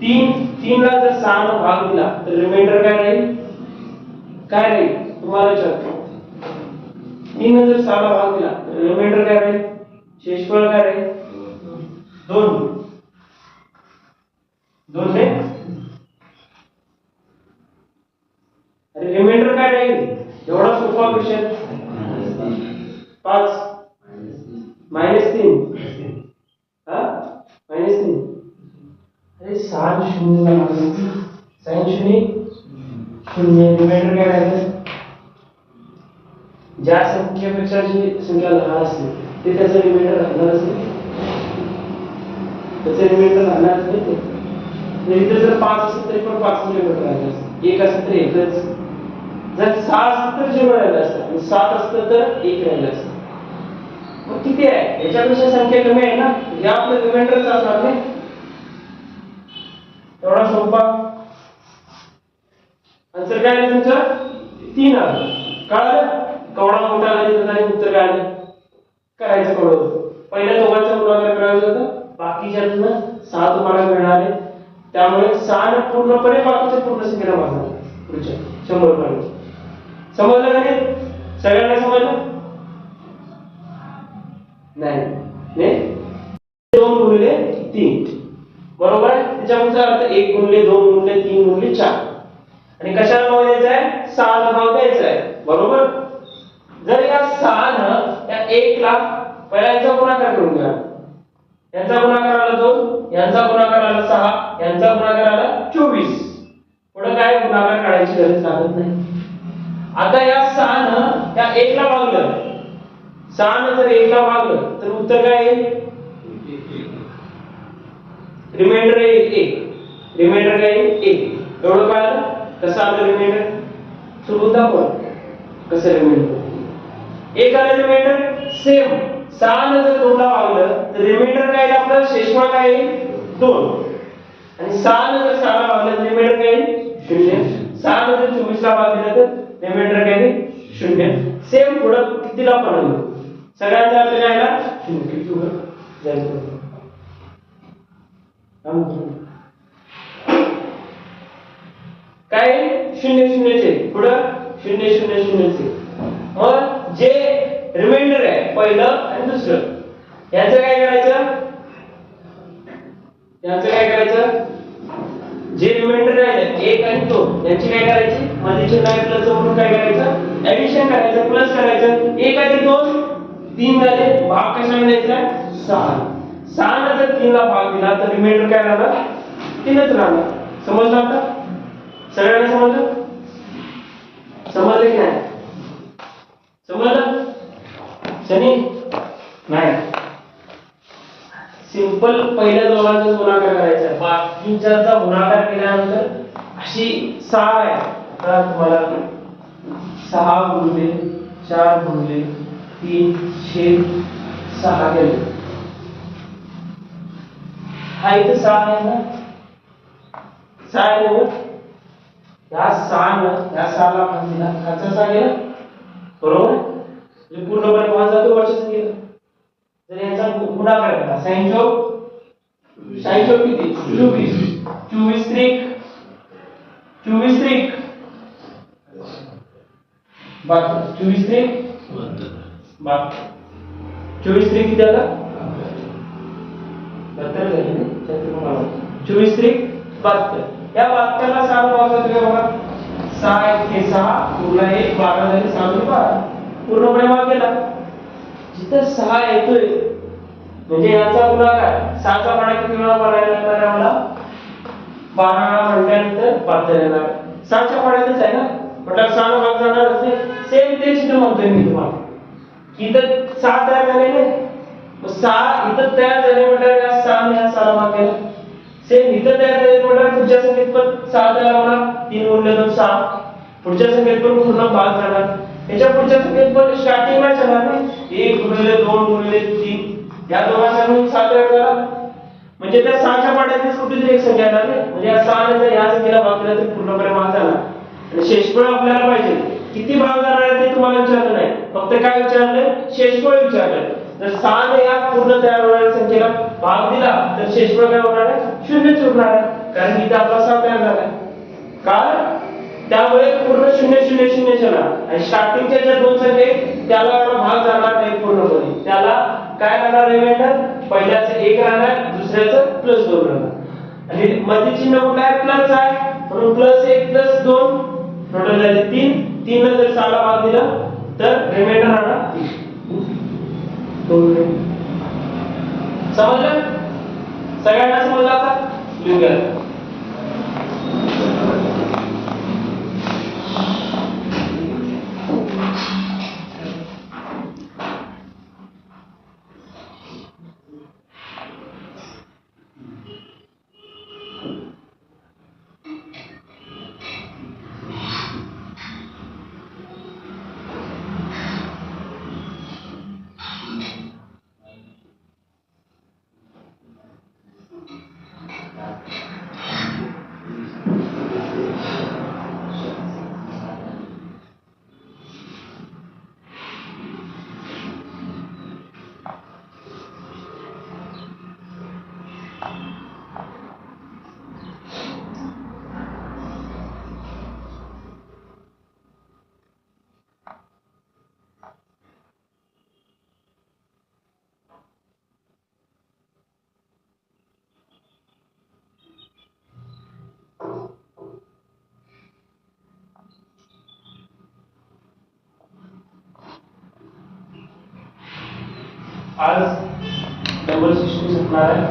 Speaker 1: तीन ला जर 6 ने भाग दिला तर रिमाइंडर काय राहील? काय राहील तुम्हाला विचारतो. 3 ने जर 6 ला भाग दिला तर रिमाइंडर काय राहील? शेषफळ काय राहील? 2. 2 ने अरे रिमाइंडर काय राहील? एवढा सोपा क्वेश्चन. 5 -3 हा -3. अरे 7 0 ला sin 0 रिमाइंडर काय राहील? ज्या संख्येपेक्षा जी संख्या लहान असते ते त्याचं रिमाइंडर राहणारच नाही. त्याचं रिमाइंडर राहणारच नाही ते. इथे जर 5 असेल तरी पण 5 रिमाइंडर राहणार असतं. 1 असेल तर 1च. जर 6 असेल तर 0 राहिलं असतं आणि 7 असतं तर 1 राहिलं असतं. मग किती आहे? याच्यापेक्षा संख्या कमी आहे ना, या आपलं रिमाइंडरच असणार नाही. एवढा सोपा. आन्सर काय आहे तुमचं? 3 आलं. कळलं? केवढा मोठा आला आणि उत्तर काय आलं? करायचं कळलं. पहिल्या दोघांचा गुणाकार करायचा होता, बाकीच्यातनं 6 तुम्हाला मिळाले. त्यामुळे 6 ने पूर्णपणे बाकीच्या पूर्ण संख्येला भागणार. पुढच्या 100 पर्यंत. समजलं का नाही? सगळ्यांना समजलं? नाही 2 गुणिले 3 बरोबर आहे. त्याच्यामुळे अर्थ 1 गुणिले 2 गुणिले 3 गुणिले 4. आणि कशाला भाग द्यायचा आहे? 6 ला भाग द्यायचा आहे. बरोबर. जर या 6 न या 1 ला पहिला याचा गुणाकार करून घ्या. यांचा गुणाकार आला 2, यांचा गुणाकार आला 6, यांचा गुणाकार आला 24. पुढे काय गुणाकार काढायची गरज लागत नाही. आता या 6 न या 1 ला भागलं. 6 न जर 1 ला भागलं तर उत्तर काय येईल? रिमाइंडर येईल 1. रिमाइंडर काय येईल? 1. एवढं कळलं? कसं आलं रिमाइंडर? सुरू दाखव. कसं रिमाइंडर? 1 आलं रिमाइंडर सेम. 6 न जर 2 ला भागलं तर रिमाइंडर काय येईल आपलं? शेषफळ काय येईल? 2. आणि 6 न जर 6 ला भागलं तर रिमाइंडर काय येईल? 0. 6 न जर 24 ला भागलं तर रिमाइंडर काय येईल? 0. सेम पुढं कितीला पण आलं. सगळ्यांचा अर्थ काय आला? 0. किती होईल? जायचं. काय 0 0 चे पुढं 0 0 0 चे. मग जे रिमाइंडर आहे पहिलं आणि दुसरं याचं काय करायचं? जे रिमाइंडर राहिले 1 आणि 2 यांची काय करायची? मध्ये चिन्ह आहे प्लस म्हणून काय करायचं? ऍडिशन करायचं, प्लस करायचं. 1 आणि 2 3 झाले. भाग कशाने द्यायचा? 6. 6 ने जर 3 ला भाग दिला तर रिमाइंडर काय राहणार? 3च राहणार. समजलं आता? सगळ्यांना समजलं? समजलं की नाही? समजलं? शनी नाही. सिंपल पहिल्या दोघांचा गुणाकार करायचा. बाकींचा गुणाकार केल्यानंतर अशी 6 आहे. आता तुम्हाला 6 गुणिले 4 गुणिले 3 छेद 6 केले. हा इथे 6 आहे ना? 6 आहे ना? या 6 न या 6 ला भाग दिला. खालचा 6 गेला. बरोबर? म्हणजे पूर्णपणे भाग जातो वरच्याच गेला. जर यांचा गुणाकार केला sin चौक किती? 24. 24 त्रिक 24 त्रिक 72. 24 त्रिक 72. 24 त्रिक किती आला? 72 झाले ना? 24 त्रिक 72. या 72 ला 6 भाग जातो बघा. 6 1 6 पूर्ण 1 12 झाले. 6 12 पूर्णपणे भाग गेला. जिथं 6 येतोय म्हणजे याचा गुणाकार 6 चा पाडा किती वेळा करायला लागणार आहे मला? 12 वेळा म्हटल्यानंतर 72 येणार. 6 च्या पाड्यातच आहे ना? म्हटलं 6 ला भाग जाणारच नाही. सेम तेच इथं म्हणतोय मी तुम्हाला. इथं 6 तयार झाले नाही. मग 6 इथं तयार झाले म्हटल्यावर या 6 ने या 6 ला भाग केला. सेम इथं तयार झाले म्हटल्यावर पुढच्या संख्येत पण 6 तयार होणार. 3 गुणिले 2 6. पुढच्या संख्येत पण पूर्ण भाग जाणार. याच्या पुढच्या संख्येत पण स्टार्टिंगला येणार नाही. 1 गुणिले 2 गुणिले 3 या दोघांचा मिळून 7 वेळा करा. म्हणजे त्या 6 च्या पाड्यातच कुठेतरी एक संख्या येणार नाही. म्हणजे या 6 ने जर या संख्येला भाग दिला तर पूर्णपणे भाग जाणार. आणि शेषफळ आपल्याला पाहिजे. किती भाग जाणार आहे ते तुम्हाला विचारलं नाही. फक्त काय विचारलं? शेषफळ विचारलं. जर 6 ने या पूर्ण तयार होणाऱ्या संख्येला भाग दिला तर शेषफळ काय होणार आहे? 0च उरणार आहे. कारण इथे आपला 7 तयार झालाय. कारण त्यामुळे पूर्ण 0 0 0 0 आणि स्टार्टिंगच्या ज्या दोन संख्या आहेत त्याला एवढा भाग जाणार नाही पूर्णपणे. त्याला काय राहणार रिमाइंडर? पहिल्याचं 1 राहणार, दुसऱ्याचं +2 राहणार आणि मध्ये चिन्ह कुठलं आहे? प्लस आहे म्हणून +1 +2 टोटल झाले 3. 3 ला जर 6 ला भाग दिला तर रिमाइंडर राहणार 2. समजलं? सगळ्यांना समजलं आता? लिहून घ्या. आज डबल सिस्टम शिकणार आहे.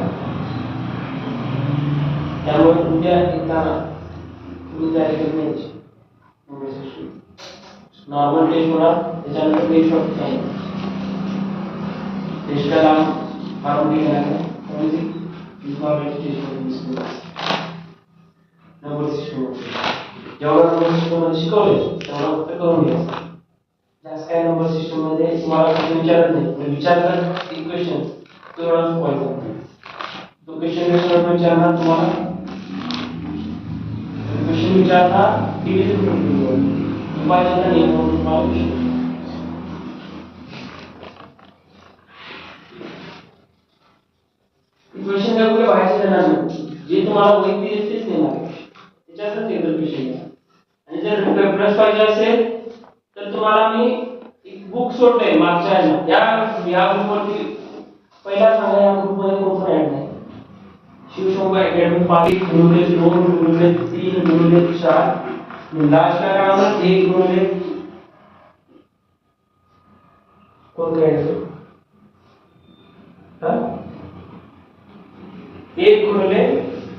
Speaker 1: त्यामुळे उद्या येताना तुम्ही तयारी करून यायची. नॉर्मल टेस्ट होणार, त्याच्यानंतर टेस्ट होत टेस्टला फार्म घेणार म्हणजे नंबर सिस्टम जेवढा नंबर सिस्टम शिकवले तेवढा फक्त करून घ्यायचं. जास्त काय नंबर सिस्टम मध्ये तुम्हाला विचारत नाही. विचारतात एक क्वेश्चन तेवढा सोडवायचा. तो क्वेश्चन विचारणार तुम्हाला. क्वेश्चन विचारणार डिव्हिजन विभाजनाचा नियम म्हणून तुम्हाला क्वेश्चन काय कुठे बाहेरचे देणार नाही. जे तुम्हाला वैयक्तिक तेच देणार त्याच्यातच एकच क्वेश्चन. आणि जर रेफरन्स पाहिजे असेल तर तुम्हाला मी एक बुक सोडले मागच्या या ग्रुपवरती. पहिला सांगा या ग्रुपमध्ये कोण पण ऍड नाही. शिवशंकर अकॅडमी पाठी गुरुले 2 गुरुले 3 गुरुले 4 लास्टला काय होणार 1 गुरुले कोण काय आहे हा 1 गुरुले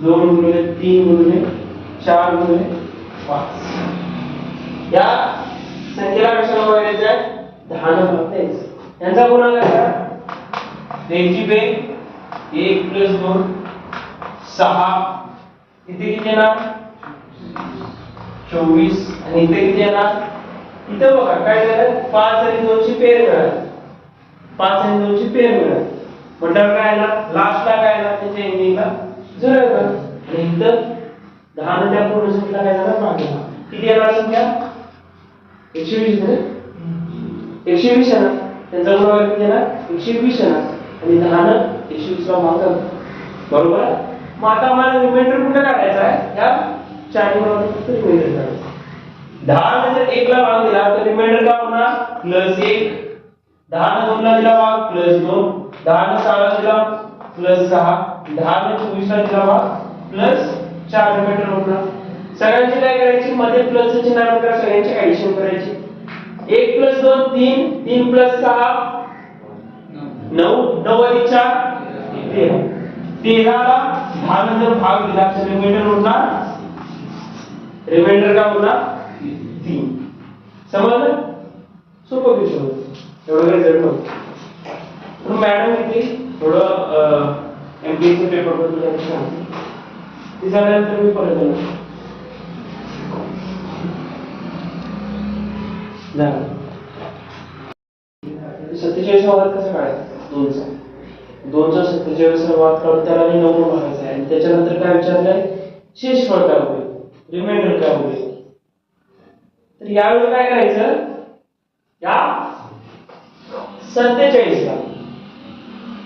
Speaker 1: 2 गुरुले 3 गुरुले 4 गुरुले 5. या संख्येला कशाला बघायचं आहे? 10 ने भागायचं. यांचा गुणाकार करा. 1 + 2 6. इथे किती येणार? 24. आणि इथे किती येणार? इथे बघा काय झालं? 5 आणि 2 ची पेर मिळाली. 5 आणि 2 ची पेर मिळाली. म्हटल्यावर काय येणार? लास्टला काय येणार? त्याच्या एंडिंगला 0 येणार. आणि इथं 10 ने त्या पूर्ण संख्येला काय झालं? भाग येणार. किती येणार संख्या? 120 मध्ये 120 येणार. त्यांचा गुणाकार किती येणार? 120 येणार. आणि 10 ने 120 ला भाग झाला. बरोबर आहे? मग आता आम्हाला रिमाइंडर कुठे काढायचा आहे? या 4 गुणावरती फक्त रिमाइंडर काढायचा. 10 ने जर 1 ला भाग दिला तर रिमाइंडर काय होणार? +1. 10 ने 2 ला दिला भाग +2. 10 ने 6 ला दिला +6. 10 ने 24 ला दिला भाग +4 रिमाइंडर होणार. सगळ्यांची काय करायची? मध्ये प्लसचं चिन्ह आणून करा. सगळ्यांची ऍडिशन करायची. 1 + 2 3. 3 + 6 9. 9 + 4 13. 13 ला 10 नंतर भाग दिला तर रिमाइंडर होणार. रिमाइंडर काय होणार? 3. समजलं? सोपं क्वेश्चन होतं. एवढं काही जड नव्हतं. पण मॅडम किती थोडं एमपीएससी पेपर बद्दल सांगते. ते झाल्यानंतर मी परत येणार. 47 वाद कसं काढायचं? 2चा 47 वाद काढून त्याला 9 ने भागायचा आहे. आणि त्याच्यानंतर काय विचारलंय? शेषफळ काय होईल? रिमाइंडर काय होईल? तर यावेळी काय करायचं? या 47 ला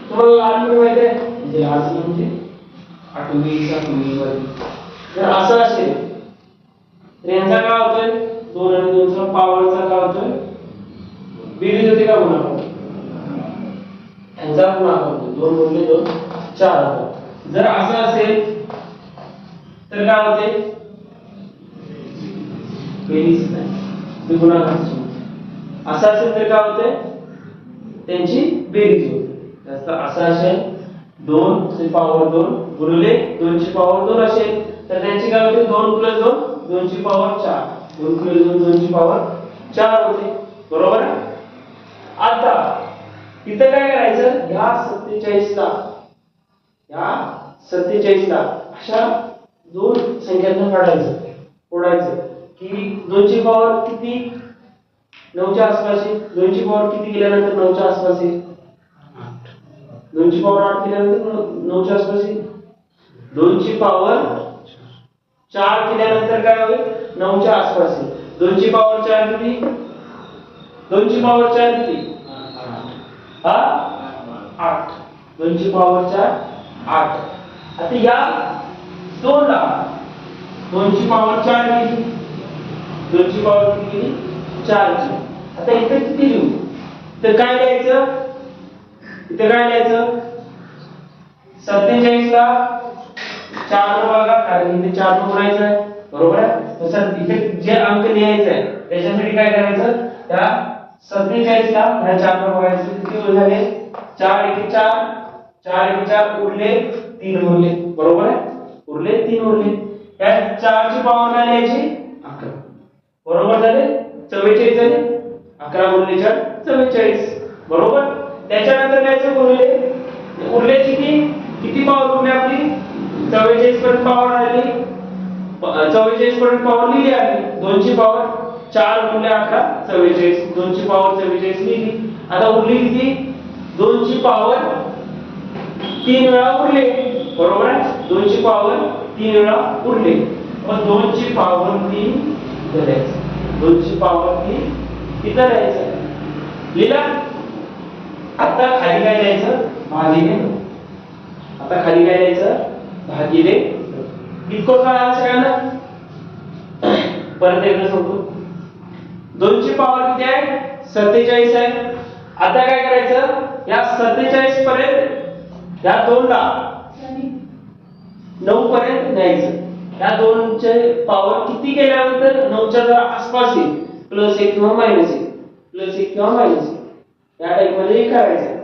Speaker 1: तुम्हाला लहानपणी माहिती आहे म्हणजे आज म्हणजे 8वी 7वी जर असं असेल तर यांचा काय होतोय 2 आणि 2 चा पॉवरचा काय होतोय बेरीज होते का गुणाकार यांचा गुणाकार होतो 2 गुणिले 2 4 होतो जर असं असेल तर काय होते बेरीज नाही ते गुणाकार असं असेल तर काय होते त्यांची बेरीज होते जास्त असं असेल 2 ची पॉवर 2 गुणिले 2 ची पॉवर 2 असेल तर त्यांची काय होते 2 + 2 2 ची पॉवर 4 2 + 2 2 ची पॉवर 4 होते बरोबर आहे आता इथं काय करायचं ह्या 47 ला अशा दोन संख्यांना फोडायचं की 2 ची पॉवर किती 9 च्या आसपास आहे 2 ची पॉवर किती गेल्यानंतर 9 च्या आसपास आहे 2 ची पॉवर 8 केल्यानंतर 9 च्या आसपास आहे 2 ची पॉवर 4 केल्यानंतर काय होईल 9 च्या आसपास आहे 2 ची पॉवर 4 किती 2 ची पॉवर 4 किती हा 8 2 ची पॉवर 4 8 आता या 2 ला 2 ची पॉवर 4 किती 2 ची पॉवर किती 4 ची आता इथे किती लिहू तर काय लिहायचं इथे काय लिहायचं 47 ला 4 ने बघा कारण इथे 4 ने गुणायचं आहे बरोबर आहे तर इथे जे अंक लिहायचे आहे त्याच्यासाठी काय करायचं त्या 47 ला ह्या 4 ने बघायचं किती झाले 4 1 4 4 1 4 उरले 3 उरले बरोबर आहे उरले 3 उरले या 4 ची पॉवर काय लिहायची 11 बरोबर झाले 44 झाले 11 गुणिले 4 44 बरोबर त्याच्यानंतर काय गुणिले उरले किती पॉवर उरली आपली 44 पर्यंत पॉवर आली 44 पर्यंत पॉवर लिहिली आहे 2 ची पॉवर 4 गुणिले 11 44 2 ची पॉवर 44 लिहिली आता उरली किती 2 ची पॉवर 3 वेळा उरले बरोबर आहे 2 ची पॉवर 3 वेळा उरले मग 2 ची पॉवर 3 करायचं 2 ची पॉवर 3 इथं लिहायचं लिहिला आता खाली काय लिहायचं भागिले आता खाली काय लिहायचं भागिले इतकं काय आहे सगळ्यांना परत एकदा सांगतो 2 ची पॉवर किती आहे 47 आहे आता काय करायचं या 47 पर्यंत या 2 ला 9 पर्यंत न्यायचं या 2 चे पॉवर किती केल्यानंतर 9 च्या जरा आसपास येईल +1 किंवा -1 +1 किंवा -1 या टाइप मध्ये हे करायचं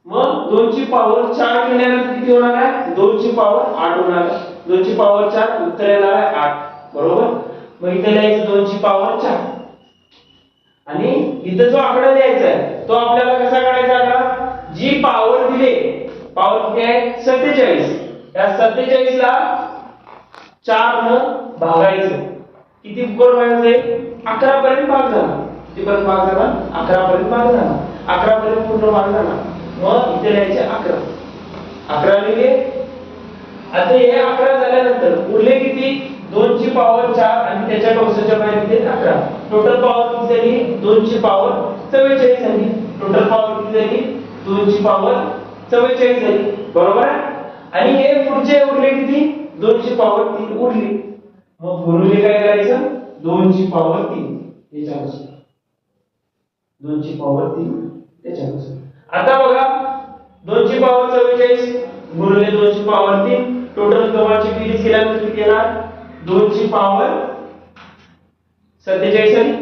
Speaker 1: मग 2 ची पॉवर 4 केल्यानंतर किती होणार आहे 2 ची पॉवर 8 होणार आहे 2 ची पॉवर 4 उत्तर येणार आहे 8 बरोबर मग इथे लिहायचं 2 ची पॉवर 4 आणि इथं जो आकडा लिहायचा आहे तो आपल्याला कसा काढायचा आकडा जी पॉवर दिले पॉवर किती आहे 47 या 47 ला 4 न भागायचं किती करून 11 पर्यंत भाग झाला किती पर्यंत भाग झाला 11 पर्यंत भाग झाला 11 पर्यंत पूर्ण भाग झाला मग इथे लिहायचे 11 लिहिले आता हे 11 झाल्यानंतर उरले किती 2 ची पॉवर 4 आणि त्याच्या कंसाच्या बाहेर किती 11 टोटल पॉवर किती झाली 2 ची पॉवर 44 झाली टोटल पॉवर किती झाली 2 ची पॉवर 44 झाली बरोबर आहे आणि हे पुढचे उरले किती 2 ची पॉवर 3 उरली मग गुणिले काय करायचं 2 ची पॉवर 3 याच्यापासून 2 ची पॉवर 3 त्याच्यापासून आता बघा 2 ची पॉवर 44 गुणिले 2 ची पॉवर 3 टोटल दोघांची बेरीज केल्यानंतर किती येणार 2 ची पॉवर 47 आली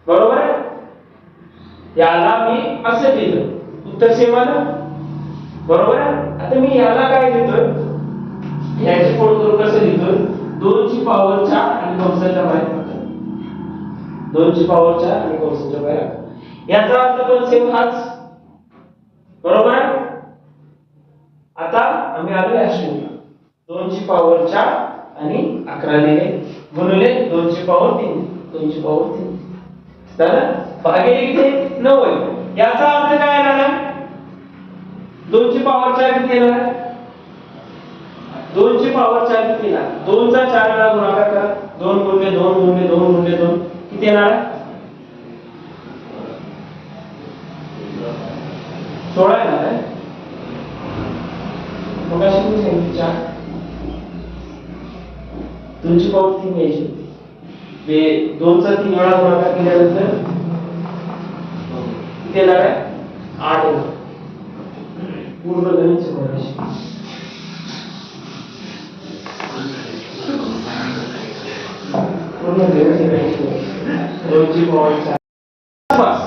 Speaker 1: बरोबर आहे याला मी असं लिहिलं उत्तर सेम आलं बरोबर आहे आता मी याला काय लिहितोय याची फोड करून कसं लिहितोय 2 ची पॉवर 4 आणि कंसाच्या बाहेर 2 ची पॉवर 4 आणि कंसाच्या बाहेर याचा अर्थ पण सेम हाच बरोबर आहे आता आम्ही आलो या स्टेपला 2 ची पॉवर 4 आणि 11 लिहिले गुणिले 2 ची पॉवर 3 2 ची पॉवर 3 झालं भागिले किती 9 आहे याचा अर्थ काय येणार आहे 2 ची पॉवर 4 किती येणार आहे 2 ची पॉवर 4 किती येणार 2 चा 4 वेळा गुणाकार करा 2 गुणिले 2 गुणिले 2 गुणिले 2 किती येणार आहे 16 येणार आहे मग अशी 4 2 ची पॉवर 3 घ्यायची होती. 2 चा 3 वेळा गुणाकार केल्यानंतर किती येणार आहे 8 येणार. पूर्ण गणित सोडवायचे. पूर्ण गणित सोडवायचे. 2 ची पॉवर 4 आसपास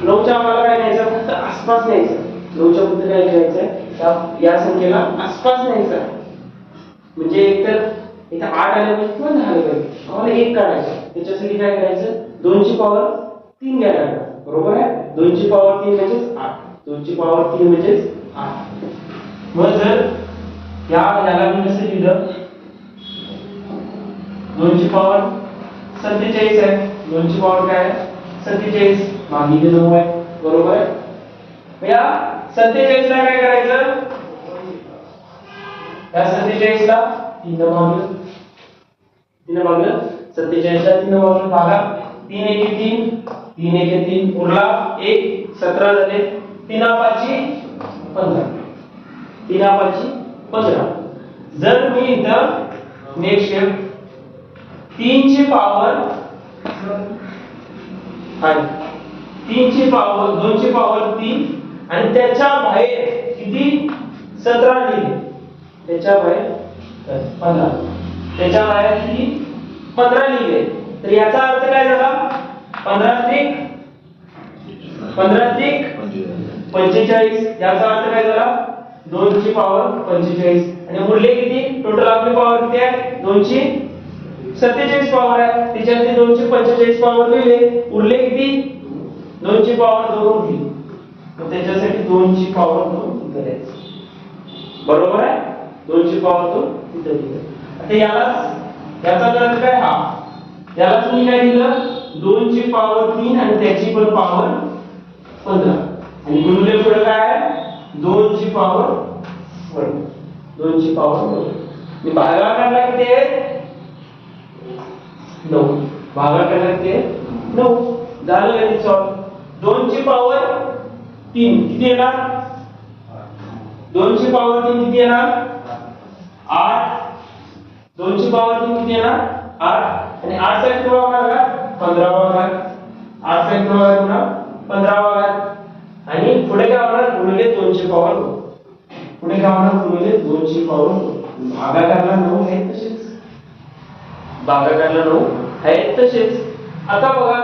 Speaker 1: 9 च्या आम्हाला काय न्यायचं फक्त आसपास न्यायचं. 9 च्या बद्दल काय करायचं या संख्येला आसपास न्यायचं म्हणजे एकतर इथे 8 आले पाहिजे किंवा 10 आले पाहिजे. आम्हाला 1 काढायचं. त्याच्यासाठी काय करायचं 2 ची पॉवर 3 घ्यायला लागणार. बरोबर आहे. 2 ची पॉवर 3 म्हणजे 8. 2 ची पॉवर 3 म्हणजे 8. मग जर याला मी कसं लिहिलं 2 ची पॉवर 47 आहे. 2 ची पॉवर काय आहे 47 भागिले 9 आहे. बरोबर आहे. मग या 47 ला काय करायचं या 47 ला 3 ने भागलं 47 ला 3 ने भागलं भागा 3 1 3 3 1 3 उरला 1 17 झाले 3 5 15 3 5 15. जर मी इथं नेक्स्ट स्टेप 3 ची पॉवर आणि 3 ची पॉवर 2 ची पॉवर 3 आणि त्याच्या बाहेर किती 17 लिहिले त्याच्या बाहेर 15 त्याच्या बाहेर किती 15 लिहिले. तर याचा अर्थ काय झाला 15 त्रिक 45. याचा अर्थ काय झाला 2 ची पॉवर 45 आणि उरले किती टोटल आपली पॉवर किती आहे 2 ची 47 पॉवर आहे. त्याच्यातली 2 ची 45 पॉवर लिहिले उरले किती 2 ची पॉवर 2 उरली. मग त्याच्यासाठी 2 ची पॉवर 2 तिथे द्यायचं. बरोबर आहे. 2 ची पॉवर 2 तिथे दिलं. आता याचा अर्थ काय हा याला तुम्ही काय दिलं 2 ची पॉवर 3 आणि त्याची पण पॉवर 15 आणि गुणिले पुढे काय आहे 2 ची पॉवर 1. 2 ची पॉवर 1 मी भागाकारला किती आहे 9. भागाकारला किती आहे 9. झालं गणित सॉल्व. 2 ची पॉवर 3 किती येणार 2 ची पॉवर 3 किती येणार 8. 2 ची पॉवर 3 किती येणार 8 आणि 8 चा किती भाग का 15 वा भाग 8 चा किती भाग पुन्हा 15 वा भाग आणि पुढे काय होणार गुणिले 2 ची पॉवर 2. पुढे काय होणार गुणिले 2 ची पॉवर 2. भागाकारला 9 आहे तसेच भागाकारला 9 आहे तसेच. आता बघा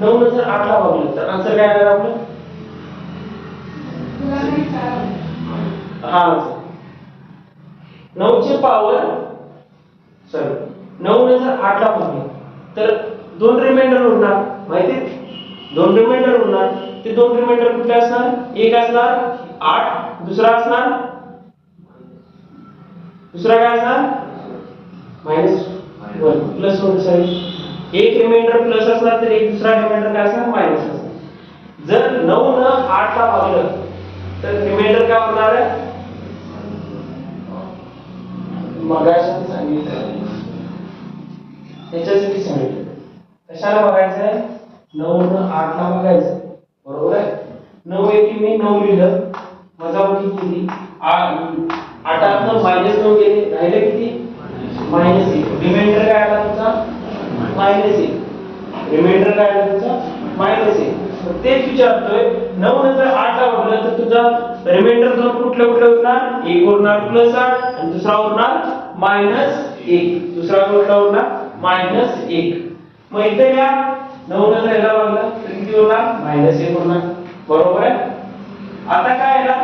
Speaker 1: 9 नंतर 8 ला भागलं तर आन्सर काय येणार आपलं हा 9 ची पॉवर 9 नंतर 8 ला भागलं तर 2 रिमाइंडर उरणार माहिती 2 रिमाइंडर उरणार. ते 2 रिमाइंडर कुठले असणार एक असणार 8 दुसरा असणार दुसरा काय असणार -1 प्लस 1 सॉरी एक रिमाइंडर प्लस असणार तर एक दुसरा रिमाइंडर काय असणार मायनस असणार. जर 9 न 8 ला भागलं तर रिमाइंडर काय होणार आहे मगाशी सांगितलं त्याच्यासाठी सांगितलं कशाला बघायचं आहे 9 न 8 ला बघायचं. बरोबर आहे. 9 एकी मी 9 लिहिलं वजाबाकी केली 8 आतनं -9 गेले राहिले किती -1. रिमाइंडर काय आला तुमचा -1. रिमाइंडर काय आला तुमचा -1. तेच विचारतोय 9 नंतर 8 ला बघलं तर तुझा रिमाइंडर दोन कुठले उरणार एक उरणार +8 आणि दुसरा उरणार -1. दुसरा कुठला उरणार -1. मग इथे या 9 नंतर याला बघलं तर किती उरणार -1 उरणार. बरोबर आहे. आता काय येणार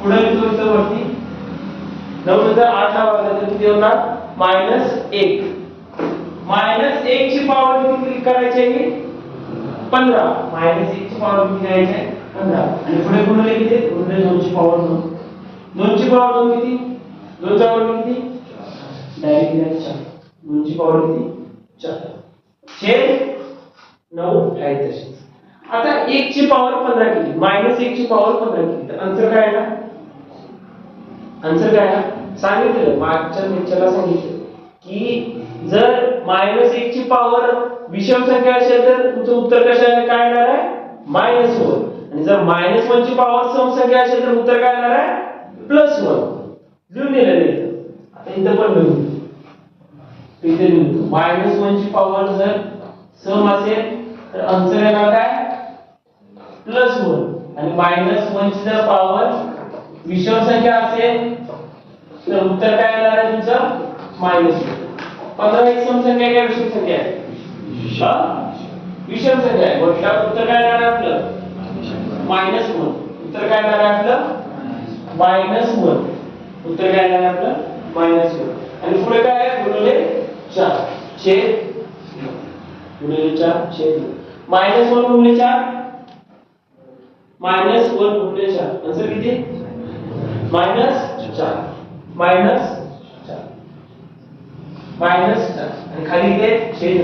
Speaker 1: पुढे लिहितो इथं वरती 9 नंतर 8 ला बघलं तर किती होणार -1. -1 ची पॉवर किती करायची आहे 15. -1 ची पॉवर किती करायची आहे 15 आणि पुढे गुणिले किती गुणिले 2 ची पॉवर 2. 2 ची पॉवर 2 किती 2 चा वर्ग किती डायरेक्ट लिहायचं 4. 2 ची पॉवर किती 4 छेद 9 आहे तशीच. आता 1 ची पॉवर 15 केली -1 ची पॉवर 15 केली तर आन्सर काय आहे आन्सर काय आहे सांगितलं मागच्या लेक्चरला सांगितलं की जर -1 ची पॉवर विषम संख्या असेल तर तुमचं उत्तर कशाला काय येणार आहे -1 आणि जर -1 ची पॉवर सम संख्या असेल तर उत्तर काय येणार आहे +1. लिहून दिलेलं आहे आता इथं पण लिहून इथे लिहितो -1 ची पॉवर जर सम असेल तर आन्सर येणार काय +1 आणि -1 ची जर पॉवर विषम संख्या असेल तर उत्तर काय येणार आहे तुमचं -1. 15 एक सम संख्या आहे का विषम संख्या आहे? विषम संख्या आहे. मग त्यात उत्तर काय येणार आहे आपलं -1. उत्तर काय येणार आहे आपलं -1. उत्तर काय येणार आहे आपलं -1. आणि पुढे काय आहे गुणिले 4 छेद गुणिले 4 छेद -1 गुणिले 4 -1 गुणिले 4 आन्सर किती -4 -4 आणि खाली इथे छेद.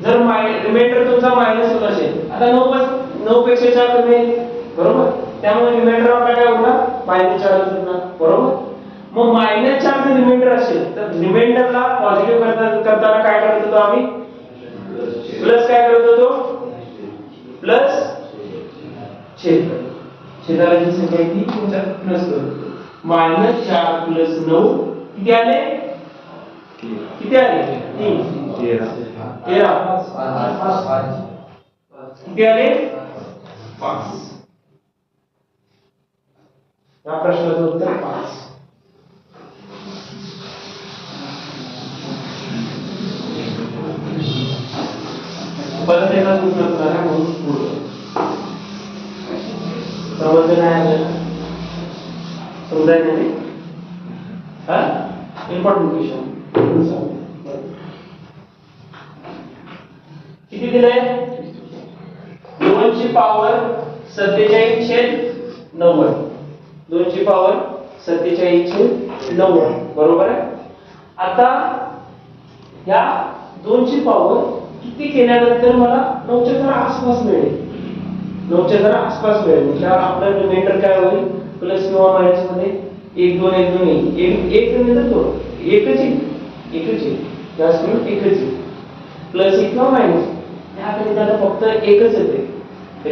Speaker 1: जर रिमाइंडर तुमचा -1 असेल आता 9 पेक्षा 4 कमी आहे बरोबर, त्यामुळे रिमाइंडर आपला काय होणार -4 होणार बरोबर. मग -4 जर रिमाइंडर असेल तर रिमाइंडरला पॉझिटिव्ह करताना काय करत होतो आम्ही प्लस काय करत होतो प्लस छेद छेदाला जी संख्या आहे ती तुमच्या प्लस करतो. -4 + 9 किती आले 3 किती आले 3 13 किती आले 5. या प्रश्नाचं उत्तर 5. परत एकदा दुसरं करा म्हणून पुढे समजलं नाही आपल्याला समजायचं नाही हा इम्पॉर्टंट क्वेश्चन. किती दिलंय 2 ची पॉवर 47/90 2 ची पॉवर 47/90 बरोबर आहे. आता या 2 ची पॉवर किती केल्यानंतर मला 9 च्या जरा आसपास मिळेल 9 च्या जरा आसपास मिळेल म्हणजे आपलं रिमाइंडर काय होईल प्लस किंवा मायनस मध्ये 1 2 1 2 1 नंतर 2 एकच येईल जास्त करून एकच येईल प्लस 1 किंवा मायनस याकडे आता फक्त एकच येते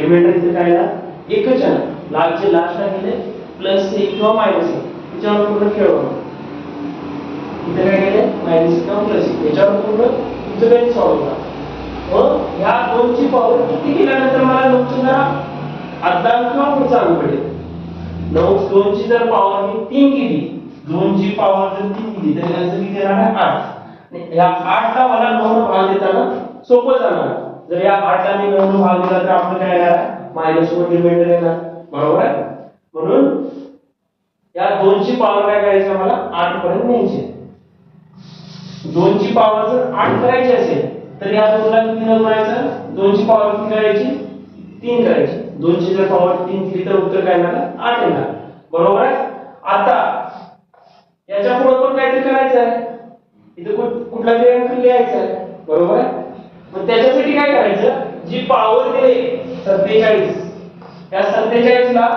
Speaker 1: रिमाइंडर इथे काय ना एकच आहे लास्टचे लास्टला गेले प्लस 1 किंवा मायनस 1 त्याच्यावर पूर्ण खेळ होणार. इथे काय केले मायनस किंवा प्लस 1 याच्यावर पूर्ण तुमचं गणित सॉल्व्ह होणार. मग ह्या 2 ची पॉवर किती केल्यानंतर मला 9 ची जरा अर्धा किंवा पुढचा अंक मिळेल. 2 ची जर पॉवर मी 3 केली 2 ची पॉवर जर 3 केली तर याचं किती येणार आहे 8. या 8 ला मला 9 ने भाग देताना सोपं जाणार. जर या 8 ला मी 9 ने भाग दिला तर आपलं काय येणार आहे -1 रिमाइंडर येणार बरोबर आहे. म्हणून या 2 ची पॉवर काय करायची मला 8 पर्यंत न्यायची. 2 ची पॉवर जर 8 करायची असेल तर या 2 ला किती न गुणायचं 2 ची पॉवर किती करायची 3 करायची. 2 ची जर पॉवर 3 केली तर उत्तर काय येणार 8 येणार बरोबर आहे. आता याच्या पुढे पण काहीतरी करायचं आहे इथे कुठला तरी अंक लिहायचा आहे बरोबर आहे. मग त्याच्यासाठी काय करायचं जी पॉवर दिली 47 या 47 ला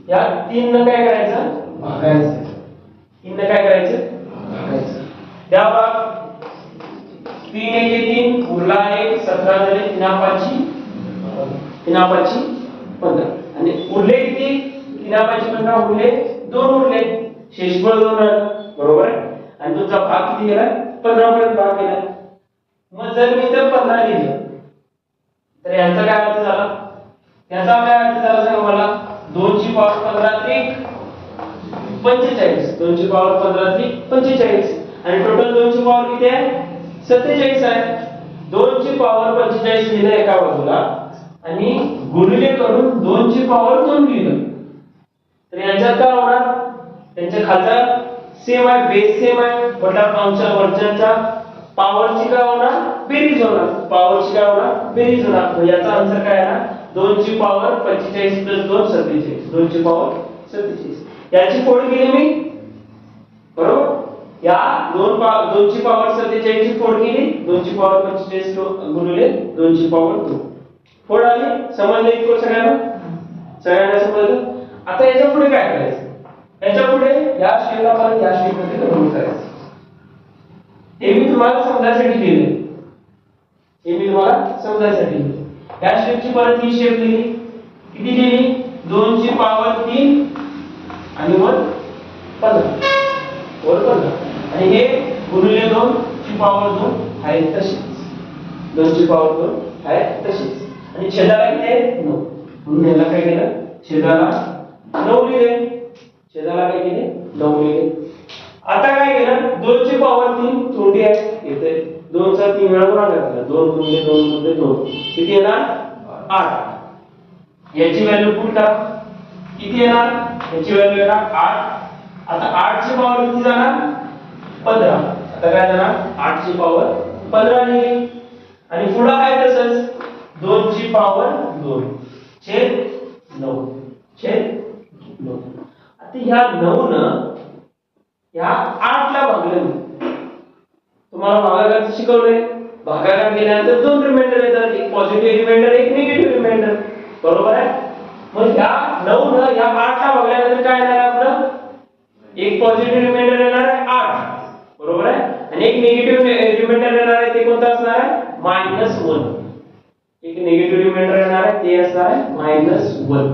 Speaker 1: या 3 न काय करायचं भागायचं 3 न काय करायचं भागायचं. त्या भाग 3 1 3 उरला 1 17 झाले 3 5 15 आणि उरले किती 3 5 15 उरले 2 उरले शेषफळ 2 राहिलं बरोबर आहे. आणि तुमचा भाग किती गेला 15 पर्यंत भाग गेला. मग जर मी तर 15 लिहिलं तर यांचा काय अर्थ झाला याचा काय अर्थ झाला सांगा मला 2 ची पॉवर 15 त्रिक 45 2 ची पॉवर 15 त्रिक 45 आणि टोटल 2 ची पॉवर किती आहे 47 आहे. 2 ची पॉवर 45 लिहिलं एका बाजूला आणि गुणिले करून 2 ची पॉवर 2 लिहिलं तर यांच्यात काय होणार त्यांच्या खालचा सेम आहे बेस सेम आहे मतलब वरच्या पॉवरची काय होणार बेरीज होणार पॉवरची काय होणार बेरीज होणार. म्हणजे याचा आन्सर काय आहे 2 ची पॉवर 45 + 2 47 2 ची पॉवर 47 याची फोड केली मी बरोबर. या 2 ची पॉवर 47 ची फोड केली 2 ची पॉवर 45 गुणिले 2 ची पॉवर 2 फोड आली. समजलं इतकं सगळ्यांना समजलं. आता याच्या पुढे काय करायचं याच्या पुढे या स्टेपला परत या स्टेप मध्ये कन्वर्ट करायचं. हे मी तुम्हाला समजायसाठी लिहिले या स्टेपची परत ही स्टेप लिहिली किती लिहिली 2 ची पॉवर 3 आणि वर 15 आणि हे गुणिले 2 ची ची पॉवर 2 आहे तशीच, 2 ची पॉवर 2 आहे तशीच, आणि छेदाला किती आहे 9, म्हणून याला काय केलं छेदाला 9 लिहिले, छेदाला काय केले 9 लिहिले. आता काय केलं 2 ची पॉवर 3 तोंडी आहे येते, 2 चा 3 वेळा गुणाकार केला, 2 गुणिले 2 गुणिले 2 किती येणार 8. याची व्हॅल्यू पुट करा किती येणार, याची व्हॅल्यू येणार 8. आता 8 ची पॉवर किती जाणार 15. आता काय जाणार 8 ची पॉवर 15 लिहिली, आणि पुढे काय तसंच 2 ची पॉवर 2 छेद 9 छेद 9. आता ह्या 9 न ह्या 8 ला भागलं, तुम्हाला भागाकार शिकवलंय, भागाकार केल्यानंतर दोन रिमाइंडर येतात, एक पॉझिटिव्ह रिमाइंडर एक निगेटिव्ह रिमाइंडर, बरोबर आहे. मग ह्या 9 न ह्या 8 ला भागल्यानंतर काय येणार आपलं, एक पॉझिटिव्ह रिमाइंडर येणार आहे 8, बरोबर आहे, आणि एक निगेटिव्ह रिमाइंडर येणार आहे, ते कोणतं असणार आहे -1. एक निगेटिव्ह रिमाइंडर येणार आहे, ते असणार आहे -1.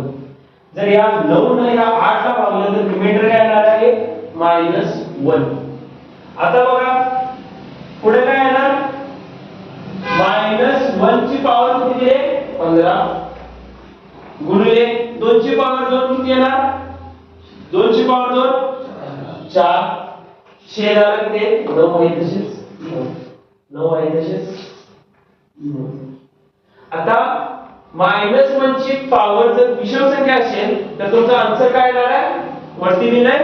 Speaker 1: जर या 9 न या 8 ला भागलं तर रिमाइंडर काय येणार आहे -1. आता बघा पुढे काय येणार, -1 ची पॉवर किती आहे 15 गुणिले 2 ची पॉवर 2 किती येणार, 2 ची पॉवर 2 4, छेदाला किती 9 आहे तसेच 9 आहे तसेच. आता -1 ची पॉवर जर विषम संख्या असेल तर तुमचा आन्सर काय येणार आहे, वरती लिहिलंय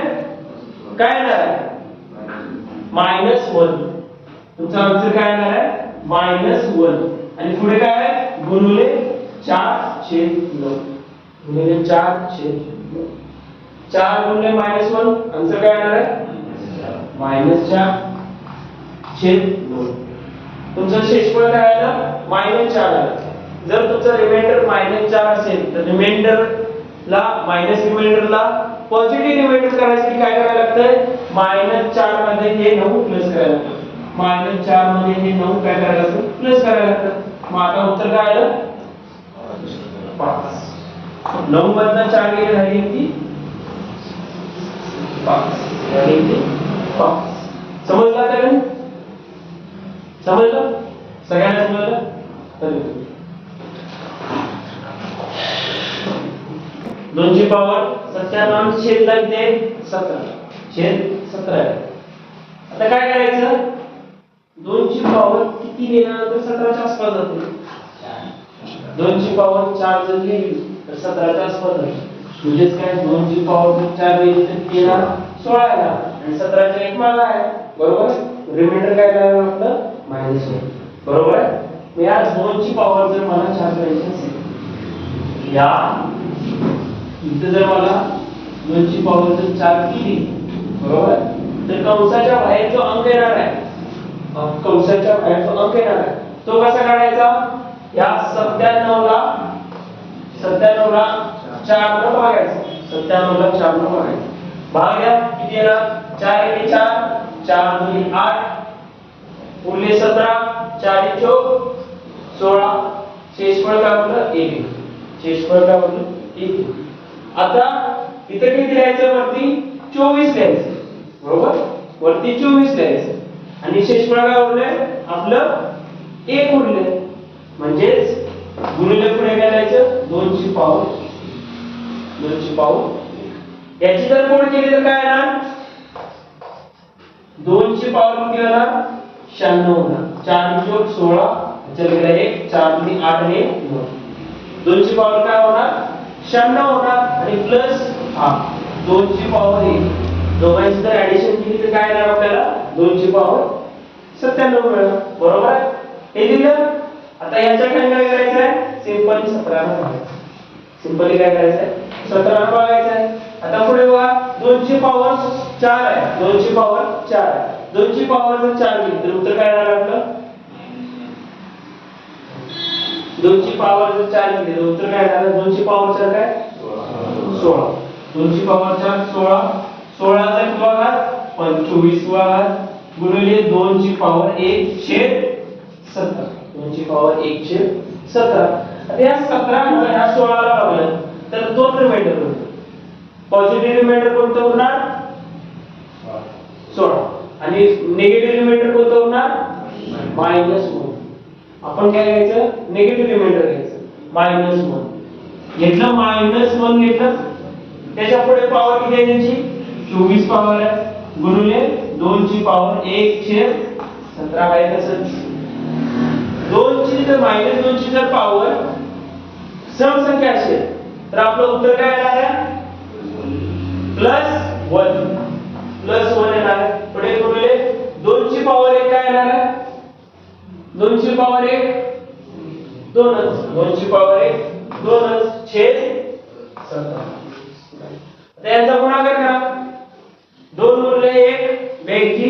Speaker 1: काय येणार आहे -1. तुमचा आन्सर काय येणार आहे -1, आणि पुढे काय आहे गुणिले 4/9 गुणिले 4/9. 4 गुणिले -1 आन्सर काय येणार आहे -4/9. तुमचा शेषफळ काय आलं -4 आलं. जर तुमचा रिमाइंडर -4 असेल तर रिमाइंडरला रिमाइंडरला पॉझिटिव्ह रिमाइंडर करायसाठी काय करायला लागतंय, -4 मध्ये हे 9 प्लस करायला लागतं, -4 मध्ये हे 9 काय करायला लागतं प्लस करायला लागतं. मग आता उत्तर काय आलं 5. 9 मधनं 4 गेले झाली किती 5 झाली किती 5. समजलं आता का, समजलं सगळ्यांना समजलं. तर 2 ची पॉवर 97 छेदला किती 17 छेद 17 आहे. आता काय करायचं, 2 ची पॉवर किती लिहिल्यानंतर 17 च्या आसपास जाते, 2 ची पॉवर 4 जर लिहिली तर 17 च्या आसपास जाते. म्हणजेच काय 2 ची पॉवर 4 लिहिली तर किती येणार 16 येणार, आणि 17 च्या एक मागे आहे, बरोबर. रिमाइंडर काय करायला आपलं -1, बरोबर आहे. मग या 2 ची पॉवर जर मला 4 करायची असेल, या इथे जर मला 2 ची पॉवर जर 4 केली, बरोबर, तर कंसाच्या बाहेर जो अंक येणार आहे, कंसाच्या बाहेर जो अंक येणार आहे तो कसा काढायचा, या 97 ला 4 ने भागायचं, 97 ला 4 ने भागायचं. भाग घ्या किती येणार 4 × 4 4 × 8 उरले 17, 4 × 4 16, शेषफळ काय होतं 1, शेषफळ काय होतं 1. आता इथे किती लिहायचं, वरती 24 लिहायचं, बरोबर, वरती 24 लिहायचं, आणि शेषफळ काय उरलंय आपलं 1 उरले. म्हणजेच गुणिले पुढे काय लिहायचं 2 ची पॉवर 2 ची पॉवर. याची जर कोड केली तर काय येणार, 2 ची पॉवर किती येणार 96 होणार. 4 × 4 16, चल गेला 1, 4 × 8 ने 9. 2 ची पॉवर काय होणार 96 होणार, आणि प्लस 2 ची पॉवर 1. दोघांची जर ऍडिशन केली तर काय येणार आपल्याला 2 ची पॉवर 97 मिळणार, बरोबर आहे. हे दिलं. आता याच्या खाली काय करायचं आहे, सिंपली 17 ने भागायचं, सिंपली काय करायचं आहे 17 ने भागायचं आहे. आता पुढे बघा 2 ची पॉवर 4 आहे, 2 ची पॉवर 4 आहे, 2 ची पॉवर जर 4 केली तर उत्तर काय येणार आपलं, 2 ची पॉवर जर 4 केली तर उत्तर काय येणार, 2 ची पॉवर 4 काय 16, 2 ची पॉवर 4 16, 16 चा कितवा घात 25 वा घात गुणिले 2 ची पॉवर 1/17, 2 ची पॉवर 1/17. आता या 17 आणि या 16 ला भागलं तर दोन रिमाइंडर होतील. पॉझिटिव्ह रिमाइंडर कोणतं होणार 16, आणि निगेटिव्ह रिमाइंडर कोणतं होणार -1. आपण काय घ्यायचं निगेटिव्ह रिमाइंडर घ्यायचं -1 घेतलं -1 घेतलं त्याच्या पुढे पॉवर किती आहे त्याची 24 पॉवर आहे गुणिले 2 ची पॉवर 1/17 आहे तसंच 2 ची जर -2 ची जर पॉवर सम संख्या असेल तर आपलं उत्तर काय येणार आहे +1 येणार आहे पुढे गुणिले 2 ची पॉवर 1 काय येणार आहे 2 ची पॉवर 1 2च 2 ची पॉवर 1 2च छेद 17 आता यांचा गुणाकार करा 2 गुणिले 1 82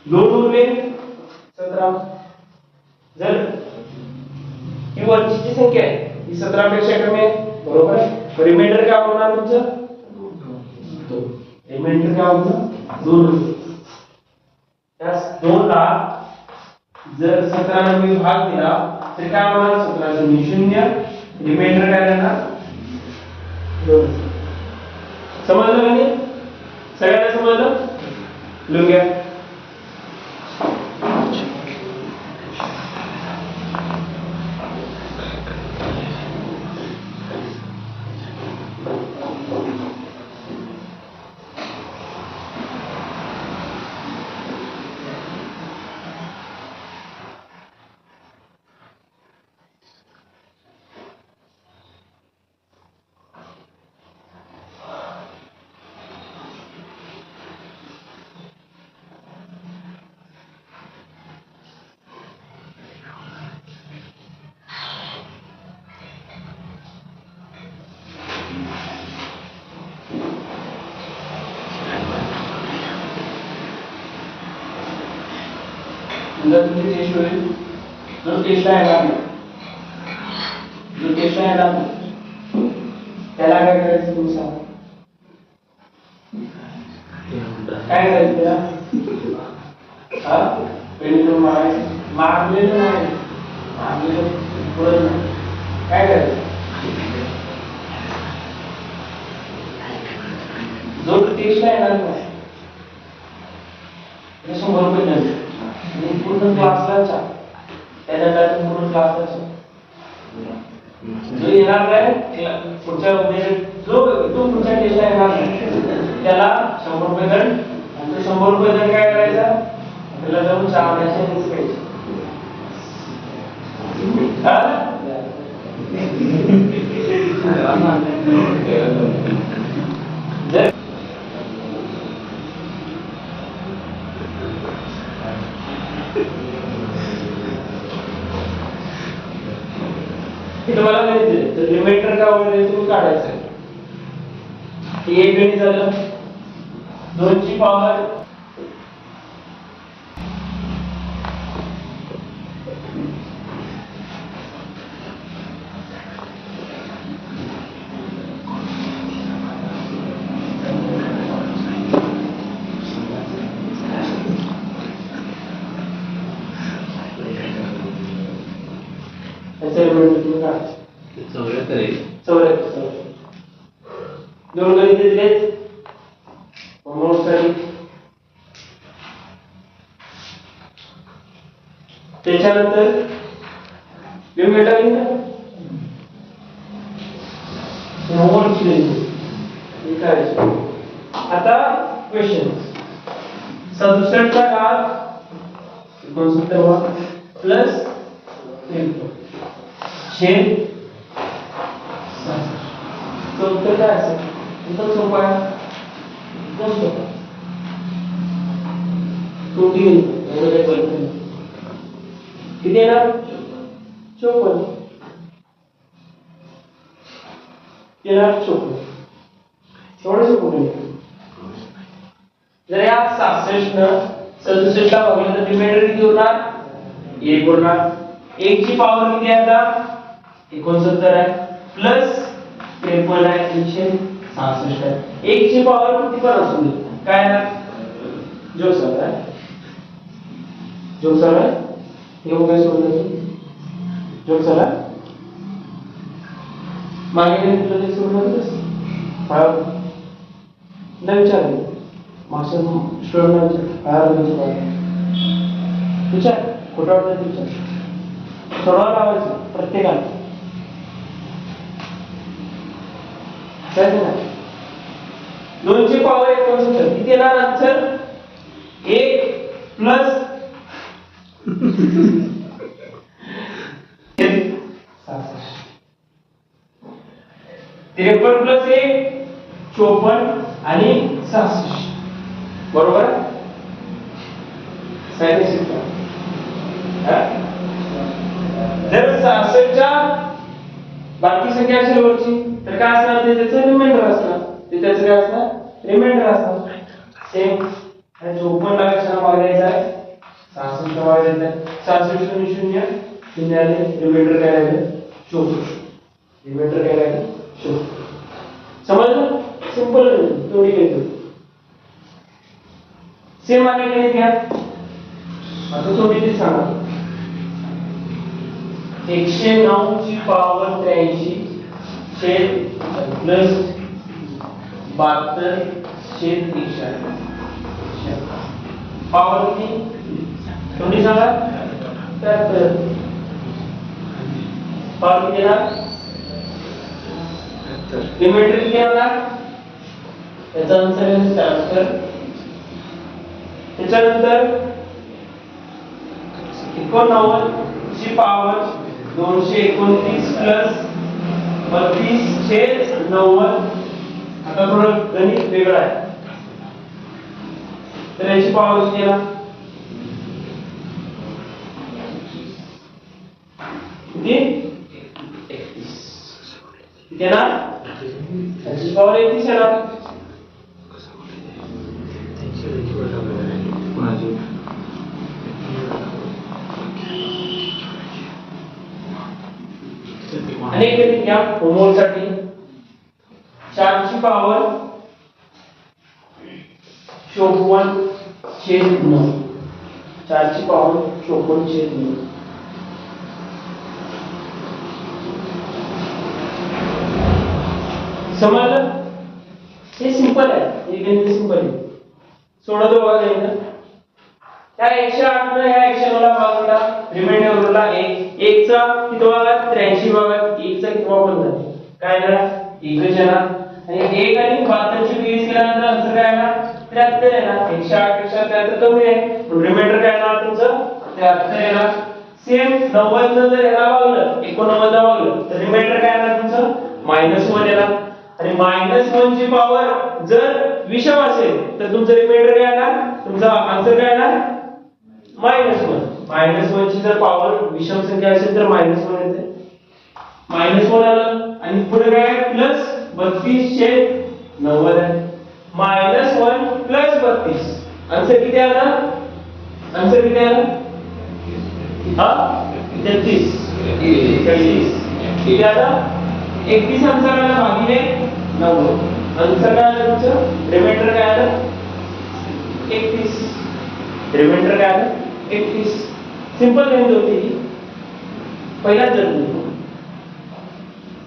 Speaker 1: 2 गुणिले 17 जर ही वरची जी संख्या आहे ही 17 पेक्षा कमी आहे बरोबर आहे रिमाइंडर काय होणार तुमचं 2 रिमाइंडर काय होतं 2 त्यास 2 ला जर 17 ने मी भाग दिला तर काय होणार 17 चे 0 रिमाइंडर काय राहणार 2 समजलं का नाही सगळ्यांना समजलं लिहून घ्या जर तुमची टेस्ट होईल जो टेस्टला येणार त्याला काय करायचं तुम्ही सांगा काय करायचं त्याला हा पेन मारलेलं नाही पुढे काय करायचं जो टेस्टला येणार नाही 100 रुपये नाही पूर्ण क्लासला त्यानंतर पूर्ण क्लासला जो येणार नाही पुढच्या जो तो पुढच्या टेस्टला येणार नाही त्याला 100 रुपये दंड आणि 100 रुपये दंड काय करायचा आपल्याला जाऊन चहा आणायचे आणि प्यायचे जर तुम्हाला गणित तर रिमाइंडर का वगैरे तुम्ही काढायचं हे एक गणित झालं 2 ची पॉवर दोन गणित दिले त्याच्यानंतर आता क्वेश्चन 67 चा घात 69 प्लस छेद तो उत्तर काय असेल एकदम सोपा आहे एकदम सोपा त्रुटी एवढं काही कळत नाही किती येणार 54 येणार 54 एवढं सोपं नाही जर या 66 न 67 ला भागलं तर रिमाइंडर किती होणार 1 होणार 1 ची पॉवर किती आहे आता 69 आहे प्लस 53 आहे 167 आहे 1 ची पॉवर किती पण असू दे काय आहे जो सर आहे हे काय सोडलं जो सर आहे मागे तुला ते सोडलं नाही विचारलं मागच्या स्टुडंटला विचार विचार कुठं वाटतं विचार सोडवा लावायचं प्रत्येकाला ना 2 ची पॉवर 69 किती येणार आन्सर 1 प्लस 53 प्लस 1 54 आणि 66 बरोबर जर 66 च्या बाकी संख्या असेल वरची तर काय असणार ते त्याचं रिमाइंडर असणार ते त्याचं काय असणार रिमाइंडर असणार सेम आणि 54 ला कशाला भाग द्यायचा आहे 66 चा भाग द्यायचा आहे 66 0 0 0 आले रिमाइंडर काय राहिलं 64 रिमाइंडर काय राहिलं 64 समजलं सिंपल थोडी काही सेम आले काही घ्या आता तुम्ही ते सांगा 109 ची पॉवर 83 छेद प्लस 72 छेद 108 पॉवर किती तुम्ही सांगा तर पॉवर किती येणार रिमाइंडर किती येणार याचा आन्सर आहे 74 त्याच्यानंतर 89 ची पॉवर 229 प्लस 32 छेद 90 आता थोडं गणित वेगळं आहे तर याची पॉवर किती येणार किती 31 किती येणार याची पॉवर 31 येणार अनेक गणित घ्या होमवर्क साठी 4 ची पॉवर 54 छेद 9 4 ची पॉवर 54 छेद 9 समजलं हे सिंपल आहे हे गणित सिंपल आहे सोडवतो बघा एकदा त्या 108 ने या 109 ला भागला रिमाइंडर उरला 1 1 चा किती भागात 83 भागात 1 चा किती भाग बनला काय झाला 1 येणार आणि 1 आणि 72 ची बेरीज केल्यानंतर आन्सर काय येणार 73 येणार 108 पेक्षा 73 कमी आहे म्हणून रिमाइंडर काय येणार तुमचं 73 येणार सेम 90 न जर याला भागलं 89 ला भागलं तर रिमाइंडर काय येणार तुमचं -1 येणार आणि -1 ची पॉवर जर विषम असेल तर तुमचं रिमाइंडर काय येणार तुमचा आन्सर काय येणार -1 ची जर पॉवर विषम संख्या असेल तर -1 येते -1 आलं आणि पुढे काय प्लस 32 छेद 90 आहे -1 प्लस 32 आन्सर किती आला आन्सर किती आला हा 33 किती आला 31 आन्सर आला भागिले 90 आन्सर काय आलं तुमचं रिमाइंडर काय आलं 31 रिमाइंडर काय आलं 31 सिंपल गणित होती ही पहिलाच गणित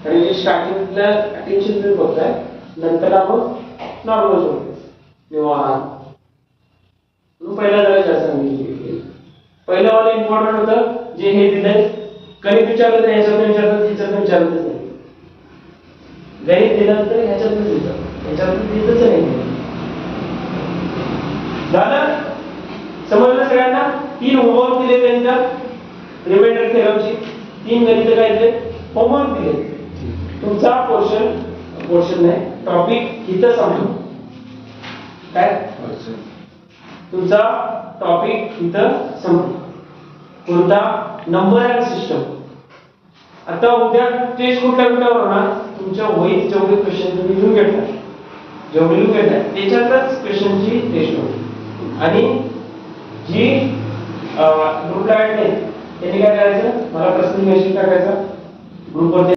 Speaker 1: आणि स्टार्टिंगला अटेन्शन तुम्ही बघताय नंतर आपण नॉर्मल सोडतो निवांत म्हणून पहिला जरा जास्त सांगितलं पहिलं वाला इम्पॉर्टंट होतं जे हे दिलंय गणित विचारलं तर ह्याच्यातून विचारलं तिच्यातून विचारलंच नाही गणित दिलं तर ह्याच्यातून दिलं ह्याच्यातून दिलंच नाही झालं समजलं सगळ्यांना 3 होमवर्क दिले त्यांच्या रिमाइंडर थेरमची 3 गणित काय दिले होमवर्क दिले तुमचा पोर्शन नाही टॉपिक इथं संपतो काय तुमचा टॉपिक इथं संपतो कोणता नंबर अँड सिस्टम आता उद्या टेस्ट कुठल्या होणार तुमच्या वहीत जेवढे क्वेश्चन तुम्ही लिहून घेतला जेवढे लिहून घेतलाय त्याच्यातच क्वेश्चनची टेस्ट होईल आणि जी ग्रुपला ऍड नाही त्यांनी काय करायचं मला पर्सनल मेसेज टाकायचा ग्रुपवर